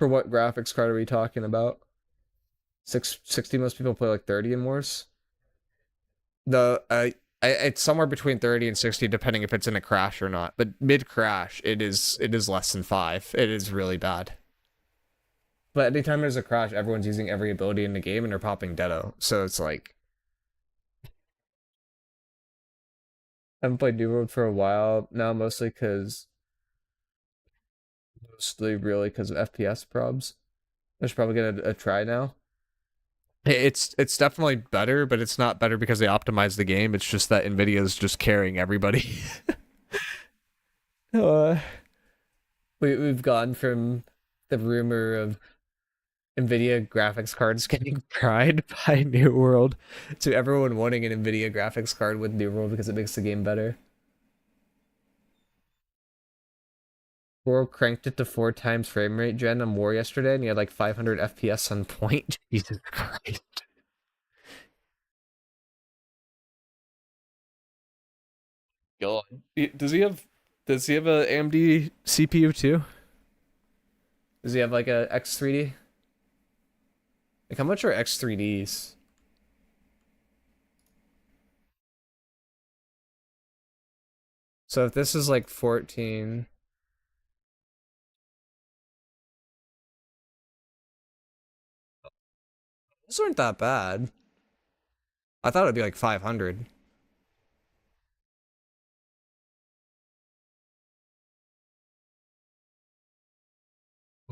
For what graphics card are we talking about? 60, most people play like 30 and worse. It's somewhere between 30 and 60, depending if it's in a crash or not. But mid crash, it is less than 5. It is really bad. But anytime there's a crash, everyone's using every ability in the game and they're popping Deado. So it's like, I haven't played New World for a while now, mostly really because of FPS probs. I should probably get a try now. It's definitely better, but it's not better because they optimized the game. It's just that Nvidia's just carrying everybody. We've gone from the rumor of Nvidia graphics cards getting pried by New World to everyone wanting an Nvidia graphics card with New World because it makes the game better. World cranked it to 4 times frame rate gen on War yesterday, and he had like 500 FPS on point. Jesus Christ. God. Does he have a AMD CPU too? Does he have like a X3D? Like, how much are X3Ds? So if this is like 14... Those aren't that bad. I thought it'd be like 500.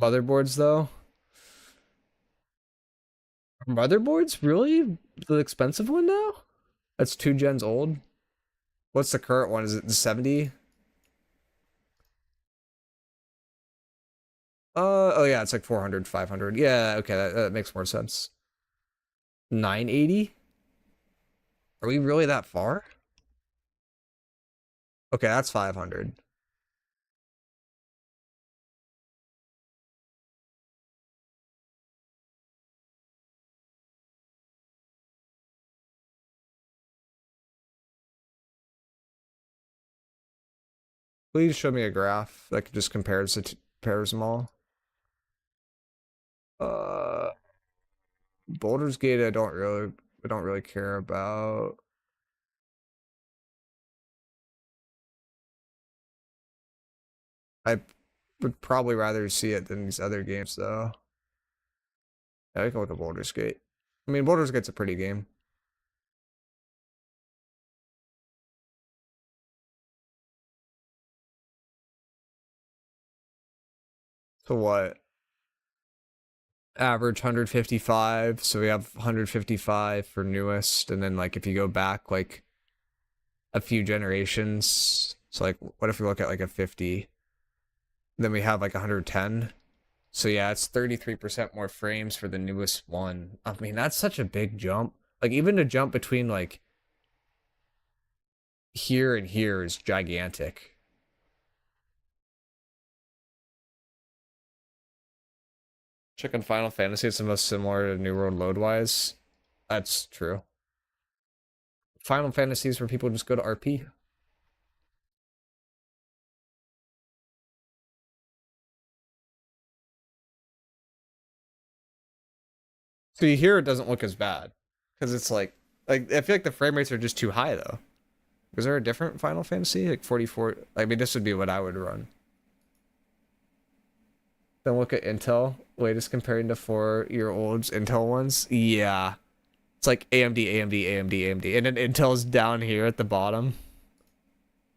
Motherboards, though? Are motherboards really the expensive one now? That's 2 gens old? What's the current one? Is it the 70? Oh yeah, it's like 400, 500. Yeah, okay, that makes more sense. 980? Are we really that far? Okay, that's 500. Please show me a graph that just compares them all. Baldur's Gate I don't really care about. I would probably rather see it than these other games though. Yeah, I can look at Baldur's Gate. I mean, Baldur's Gate's a pretty game. So what? Average 155, so we have 155 for newest, and then like if you go back like a few generations, so like what if we look at like a 50, then we have like 110. So yeah, it's 33% more frames for the newest one. I mean, that's such a big jump. Like, even to jump between like here and here is gigantic. Check on Final Fantasy, it's the most similar to New World load-wise. That's true. Final Fantasies where people just go to RP. So you hear it doesn't look as bad. Because it's like I feel like the frame rates are just too high though. Was there a different Final Fantasy? Like 44? I mean, this would be what I would run. Then look at Intel. Latest comparing to 4-year-olds Intel ones. Yeah. It's like AMD, AMD, AMD, AMD. And then Intel's down here at the bottom.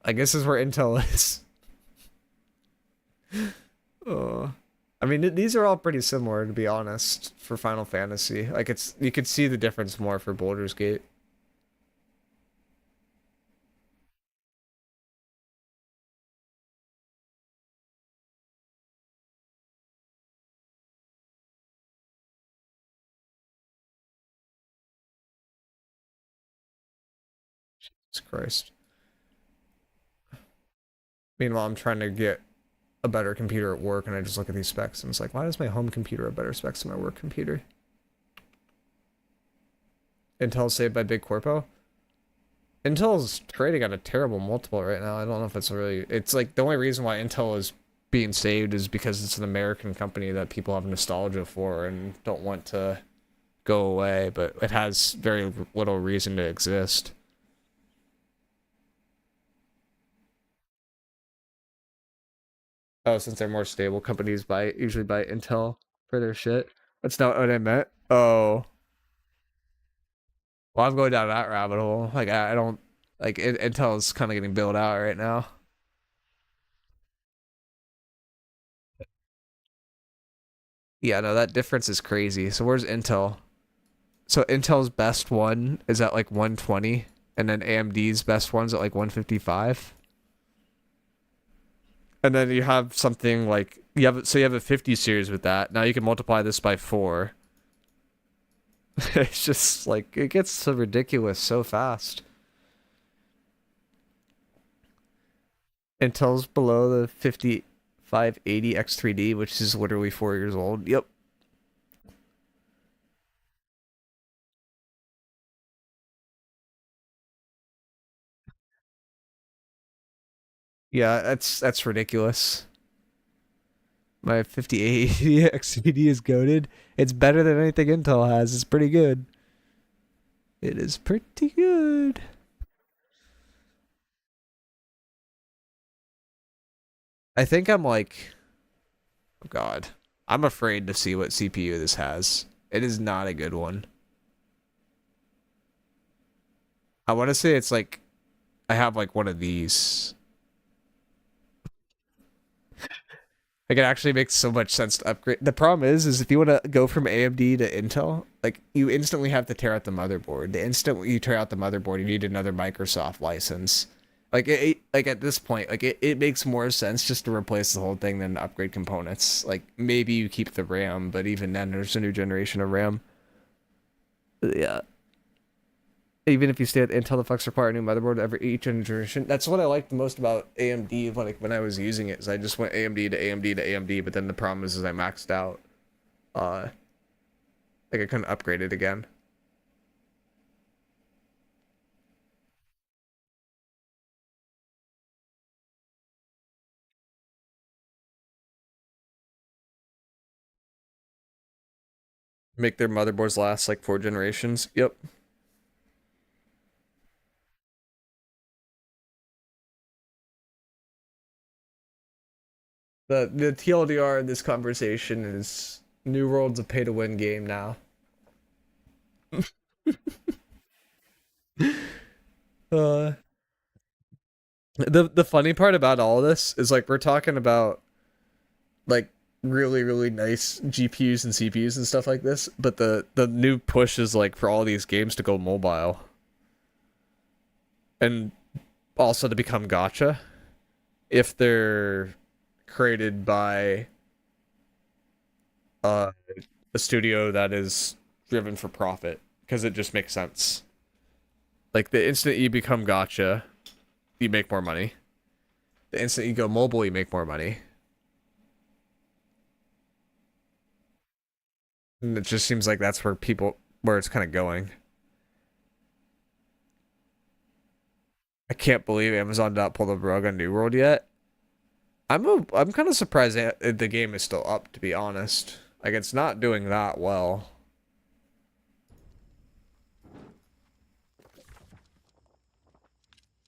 I guess this is where Intel is. I mean, these are all pretty similar, to be honest, for Final Fantasy. Like, you could see the difference more for Baldur's Gate. Jesus Christ. Meanwhile, I'm trying to get a better computer at work, and I just look at these specs, and it's like, why does my home computer have better specs than my work computer? Intel's saved by Big Corpo? Intel's trading at a terrible multiple right now. I don't know if it's really... It's like, the only reason why Intel is being saved is because it's an American company that people have nostalgia for and don't want to go away, but it has very little reason to exist. Oh, since they're more stable, companies usually buy Intel for their shit. That's not what I meant. Oh. Well, I'm going down that rabbit hole. Like, I don't... Like, Intel's kind of getting built out right now. Yeah, no, that difference is crazy. So where's Intel? So Intel's best one is at like 120, and then AMD's best one's at like 155. And then you have something like you have a 50 series with that. Now you can multiply this by 4. It's just like it gets so ridiculous so fast. Intel's below the 5580 X3D, which is literally 4 years old. Yep. Yeah, that's ridiculous. My 5880 XCD is goated. It's better than anything Intel has. It's pretty good. It is pretty good. I think I'm like... Oh god. I'm afraid to see what CPU this has. It is not a good one. I want to say it's like... I have like one of these. Like, it actually makes so much sense to upgrade. The problem is if you want to go from AMD to Intel, like, you instantly have to tear out the motherboard. The instant you tear out the motherboard, you need another Microsoft license. Like, like at this point, like, it makes more sense just to replace the whole thing than upgrade components. Like, maybe you keep the RAM, but even then, there's a new generation of RAM. Yeah. Even if you stay at Intel, the fucks require a new motherboard each generation. That's what I liked the most about AMD when I was using it, is I just went AMD to AMD to AMD, but then the problem is I maxed out. Like, I couldn't upgrade it again. Make their motherboards last like 4 generations. Yep. The TLDR in this conversation is New World's a pay-to-win game now. The funny part about all this is, like, we're talking about like really, really nice GPUs and CPUs and stuff like this, but the new push is like for all these games to go mobile. And also to become gacha if they're created by a studio that is driven for profit, because it just makes sense. Like, the instant you become gacha, you make more money. The instant you go mobile, you make more money. And it just seems like that's where it's kind of going. I can't believe Amazon not pulled the rug on New World yet. I'm kind of surprised that the game is still up, to be honest. Like, it's not doing that well.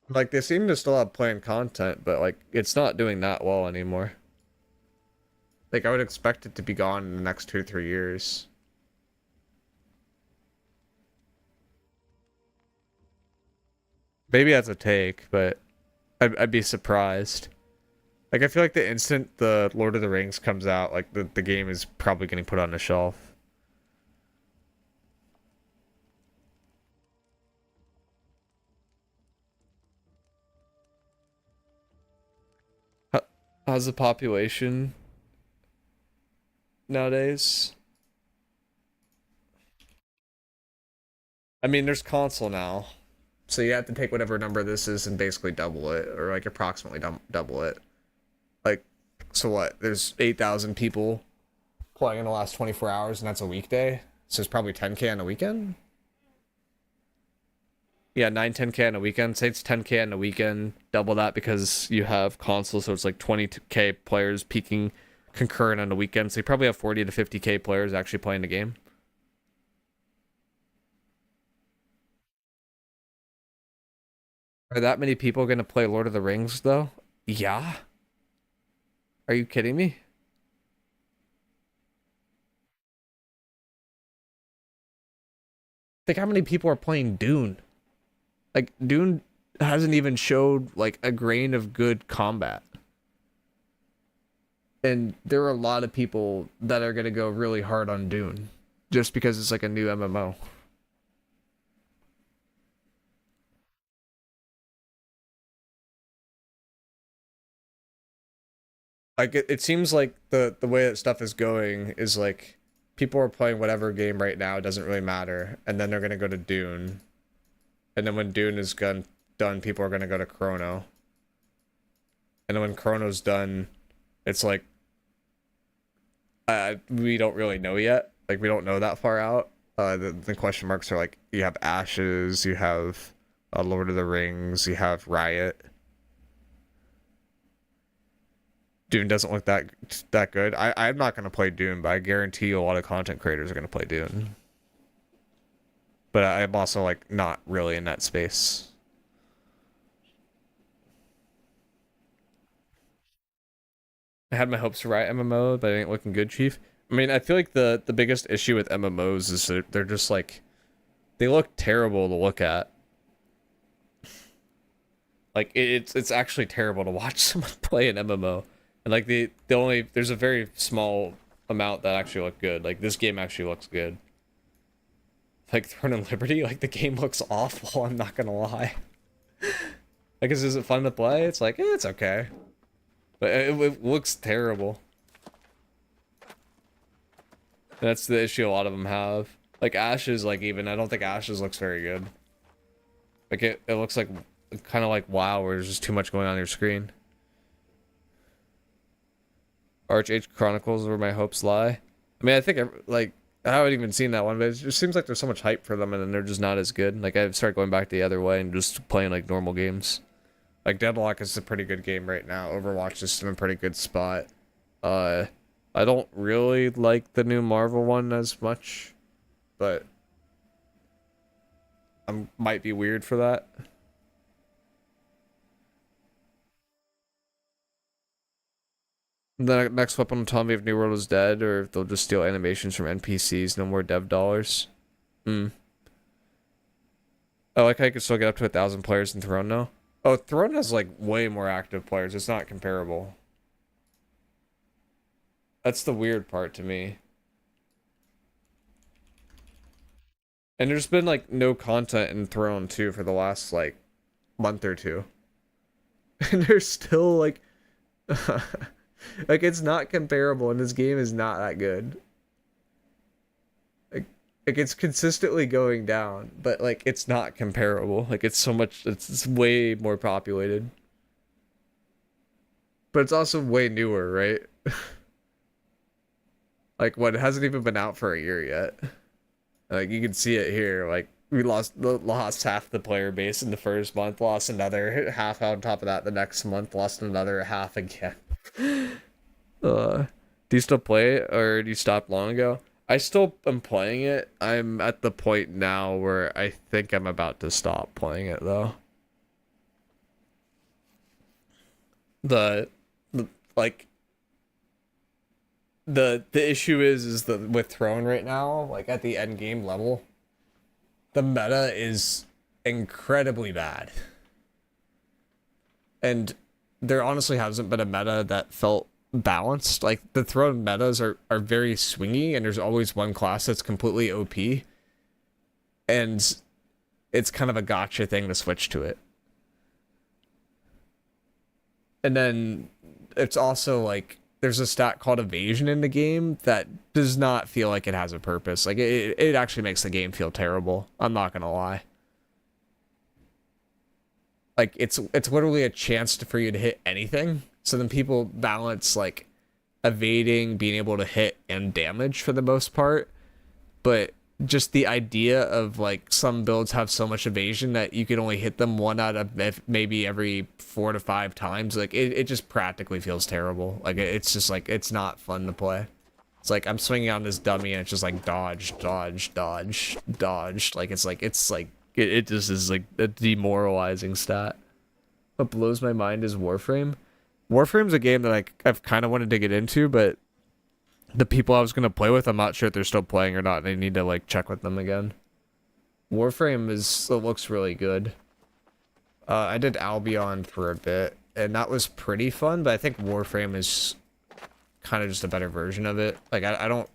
Like, they seem to still have planned content, but, like, it's not doing that well anymore. Like, I would expect it to be gone in the next 2 or 3 years. Maybe that's a take, but I'd be surprised. Like, I feel like the instant the Lord of the Rings comes out, like, the game is probably getting put on the shelf. How's the population nowadays? I mean, there's console now. So you have to take whatever number this is and basically double it, or like approximately double it. Like, so what? There's 8,000 people playing in the last 24 hours, and that's a weekday. So it's probably 10K on a weekend. Yeah, 10K on a weekend. Say it's 10K on a weekend. Double that because you have console, so it's like 20K players peaking concurrent on the weekend. So you probably have 40 to 50K players actually playing the game. Are that many people going to play Lord of the Rings, though? Yeah. Are you kidding me? Think how many people are playing Dune. Like, Dune hasn't even showed, like, a grain of good combat. And there are a lot of people that are going to go really hard on Dune. Just because it's, like, a new MMO. Like, it seems like the way that stuff is going is, like, people are playing whatever game right now, it doesn't really matter. And then they're going to go to Dune. And then when Dune is done, people are going to go to Chrono. And then when Chrono's done, it's like, we don't really know yet. Like, we don't know that far out. The question marks are like, you have Ashes, you have Lord of the Rings, you have Riot. Dune doesn't look that good. I'm not going to play Dune, but I guarantee you a lot of content creators are going to play Dune. But I'm also, like, not really in that space. I had my hopes for Riot MMO, but it ain't looking good, Chief. I mean, I feel like the biggest issue with MMOs is that they're just, like, they look terrible to look at. Like, it's actually terrible to watch someone play an MMO. And, like, there's a very small amount that actually look good. Like, this game actually looks good. Like, Throne and Liberty, like, the game looks awful, I'm not gonna lie. Like, is it fun to play? It's like, it's okay. But it looks terrible. That's the issue a lot of them have. Like, Ashes, like, even, I don't think Ashes looks very good. Like, it looks like, kind of like WoW, where there's just too much going on your screen. Arch Chronicles, where my hopes lie. I mean, I think, like, I haven't even seen that one, but it just seems like there's so much hype for them, and then they're just not as good. Like, I've started going back the other way and just playing, like, normal games. Like, Deadlock is a pretty good game right now. Overwatch is in a pretty good spot. I don't really like the new Marvel one as much, but I might be weird for that. The next weapon will tell me if New World is dead, or if they'll just steal animations from NPCs, no more dev dollars. I like how you can still get up to 1,000 players in Throne now. Oh, Throne has, like, way more active players. It's not comparable. That's the weird part to me. And there's been, like, no content in Throne, too, for the last, like, month or two. And there's still, like... like, it's not comparable, and this game is not that good. Like, it's consistently going down, but, like, it's not comparable. Like, it's so much... It's way more populated. But it's also way newer, right? Like, what, it hasn't even been out for a year yet. Like, you can see it here, like, we lost half the player base in the first month, lost another half on top of that the next month, lost another half again. Do you still play it, or do you stop long ago? I still am playing it. I'm at the point now where I think I'm about to stop playing it, though. The issue is that with Throne right now, like at the end game level, the meta is incredibly bad. And there honestly hasn't been a meta that felt balanced. Like the Throne metas are very swingy, and there's always one class that's completely OP. And it's kind of a gotcha thing to switch to it. And then it's also like there's a stat called evasion in the game that does not feel like it has a purpose. Like it actually makes the game feel terrible. I'm not gonna lie. Like it's literally a chance for you to hit anything. So then people balance like evading, being able to hit, and damage for the most part. But just the idea of like some builds have so much evasion that you can only hit them 1 out of maybe every 4 to 5 times. Like it just practically feels terrible. Like it's just like, it's not fun to play. It's like I'm swinging on this dummy and it's just like dodge, dodge, dodge, dodge. Like it just is like a demoralizing stat. What blows my mind is Warframe. Warframe's a game that I've kind of wanted to get into, but the people I was going to play with, I'm not sure if they're still playing or not, and I need to like check with them again. Warframe looks really good. I did Albion for a bit, and that was pretty fun, but I think Warframe is kind of just a better version of it. Like I know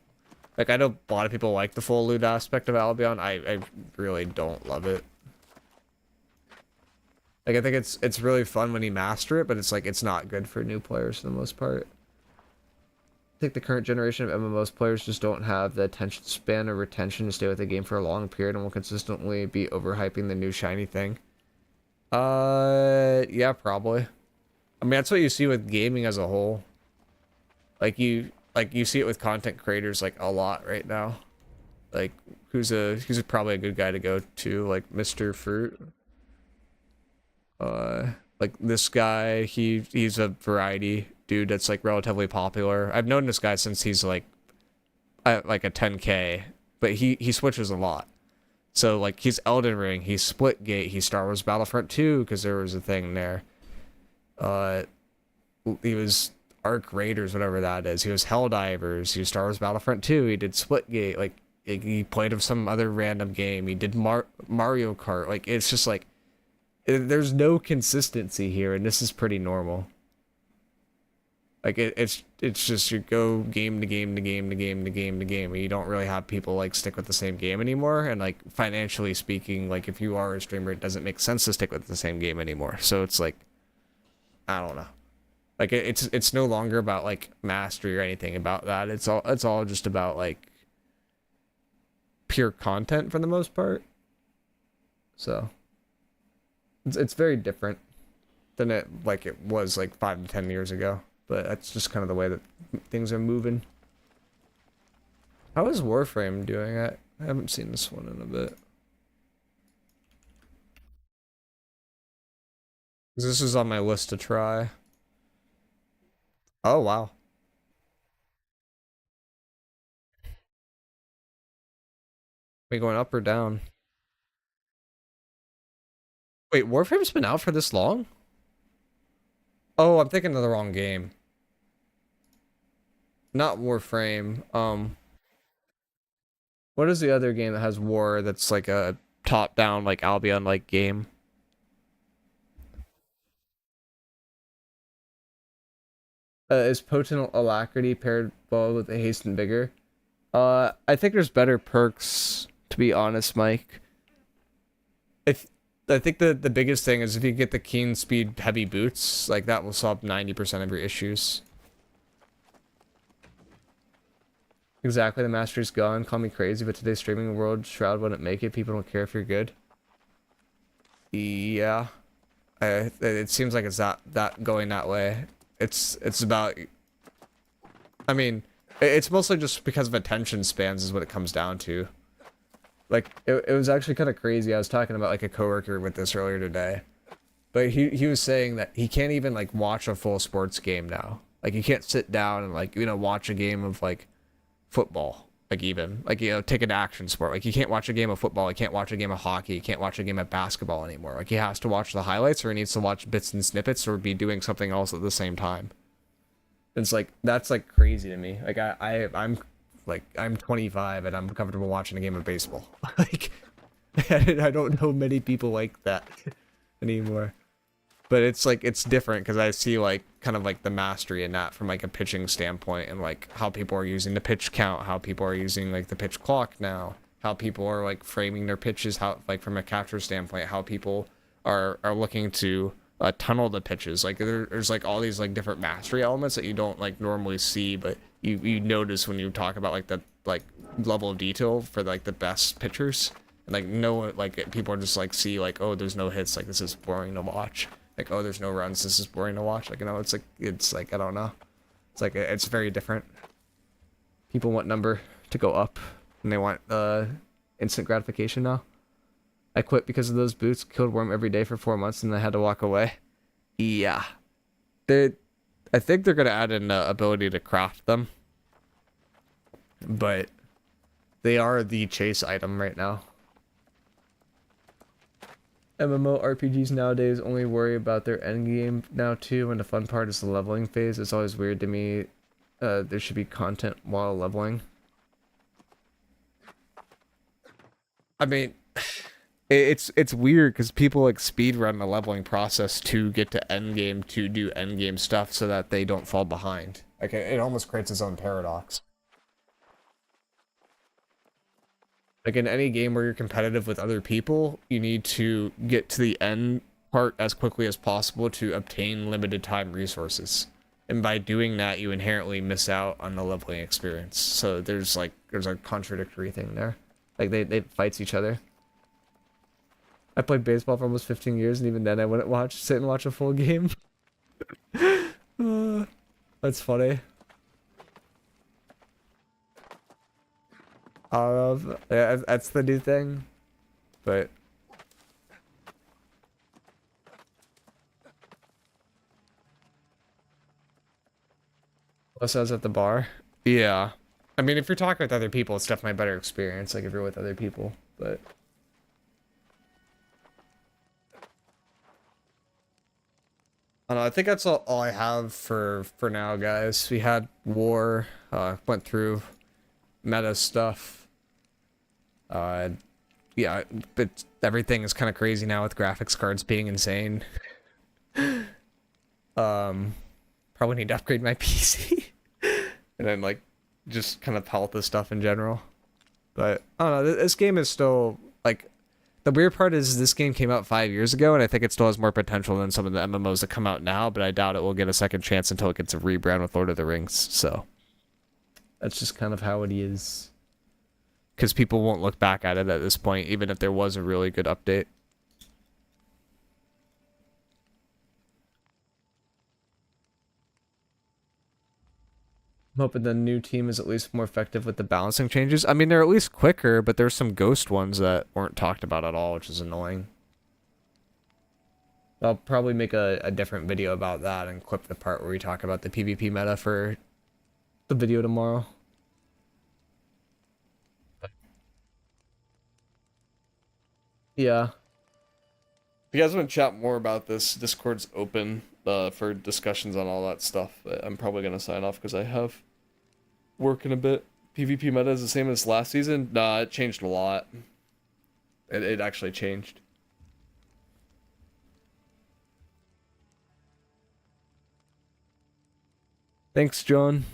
a lot of people like the full loot aspect of Albion. I really don't love it. Like I think it's really fun when you master it, but it's like it's not good for new players for the most part. I think the current generation of MMOs players just don't have the attention span or retention to stay with the game for a long period and will consistently be overhyping the new shiny thing. Yeah, probably. I mean, that's what you see with gaming as a whole. Like you see it with content creators like a lot right now. Like who's probably a good guy to go to, like Mr. Fruit. Like this guy, he's a variety dude that's like relatively popular. I've known this guy since he's like a 10K, but he switches a lot. So like he's Elden Ring, he's Splitgate, he's Star Wars Battlefront 2 because there was a thing there. He was Arc Raiders, whatever that is. He was Helldivers, he was Star Wars Battlefront 2, he did Splitgate, like he played of some other random game, he did Mario Kart. Like it's just like there's no consistency here, and this is pretty normal. Like it's just you go game to game to game to game to game to game, and you don't really have people like stick with the same game anymore. And like financially speaking, like if you are a streamer, it doesn't make sense to stick with the same game anymore. So it's like, I don't know. Like it's no longer about like mastery or anything about that. It's all just about like pure content for the most part. So it's very different than it was like 5 to 10 years ago. But that's just kind of the way that things are moving. How is Warframe doing? I haven't seen this one in a bit. This is on my list to try. Oh, wow. Are we going up or down? Wait, Warframe's been out for this long? Oh, I'm thinking of the wrong game. Not Warframe. What is the other game that has war that's like a top-down, like Albion-like game? Is Potent Alacrity paired well with a Haste and Vigor? I think there's better perks, to be honest, Mike. I think the biggest thing is if you get the Keen Speed Heavy Boots, like that will solve 90% of your issues. Exactly, the mastery's gone. Call me crazy, but today's streaming world, Shroud wouldn't make it. People don't care if you're good. Yeah. It seems like it's that going that way. It's about... I mean, it's mostly just because of attention spans is what it comes down to. like it was actually kind of crazy. I was talking about like a coworker with this earlier today, but he was saying that he can't even like watch a full sports game now. Like you can't sit down and like watch a game of like football. Like even like take an action sport. Like you can't watch a game of football. You can't watch a game of hockey. You can't watch a game of basketball anymore. Like he has to watch the highlights, or he needs to watch bits and snippets, or be doing something else at the same time. It's like that's like crazy to me. Like I'm 25 and I'm comfortable watching a game of baseball. Like I don't know many people like that anymore. But it's like it's different because I see like kind of like the mastery in that from like a pitching standpoint, and like how people are using the pitch count, how people are using like the pitch clock now, how people are like framing their pitches, how like from a catcher standpoint, how people are looking to tunnel the pitches. Like there's like all these like different mastery elements that you don't like normally see, but you notice when you talk about like the like level of detail for like the best pitchers. And like no like people are just like see like, oh, there's no hits, like this is boring to watch. Like, oh, there's no runs, this is boring to watch. Like, it's like I don't know. It's like it's very different. People want number to go up, and they want instant gratification now. I quit because of those boots. Killed worm every day for 4 months, and I had to walk away. Yeah, I think they're gonna add an ability to craft them, but they are the chase item right now. MMORPGs nowadays only worry about their endgame now too, and the fun part is the leveling phase. It's always weird to me. There should be content while leveling. I mean, it's weird because people like speed run the leveling process to get to endgame to do endgame stuff so that they don't fall behind. Like it almost creates its own paradox. Like in any game where you're competitive with other people, you need to get to the end part as quickly as possible to obtain limited time resources. And by doing that, you inherently miss out on the leveling experience. So there's a contradictory thing there. Like they fights each other. I played baseball for almost 15 years, and even then I wouldn't sit and watch a full game. That's funny. Yeah, that's the new thing, but unless I was at the bar, yeah. I mean, if you're talking with other people, it's definitely a better experience. Like if you're with other people, but I don't know. I think that's all I have for now, guys. We had war, went through meta stuff. Yeah, but everything is kind of crazy now with graphics cards being insane. Probably need to upgrade my PC. And then like just kind of halt this stuff in general. But I don't know, this game is still like, the weird part is this game came out 5 years ago, and I think it still has more potential than some of the MMOs that come out now, but I doubt it will get a second chance until it gets a rebrand with Lord of the Rings. So that's just kind of how it is. Because people won't look back at it at this point, even if there was a really good update. I'm hoping the new team is at least more effective with the balancing changes. I mean, they're at least quicker, but there's some ghost ones that weren't talked about at all, which is annoying. I'll probably make a different video about that and clip the part where we talk about the PvP meta for the video tomorrow. Yeah. If you guys want to chat more about this, Discord's open for discussions on all that stuff. But I'm probably going to sign off because I have work in a bit. PvP meta is the same as last season? Nah, it changed a lot. It actually changed. Thanks, John.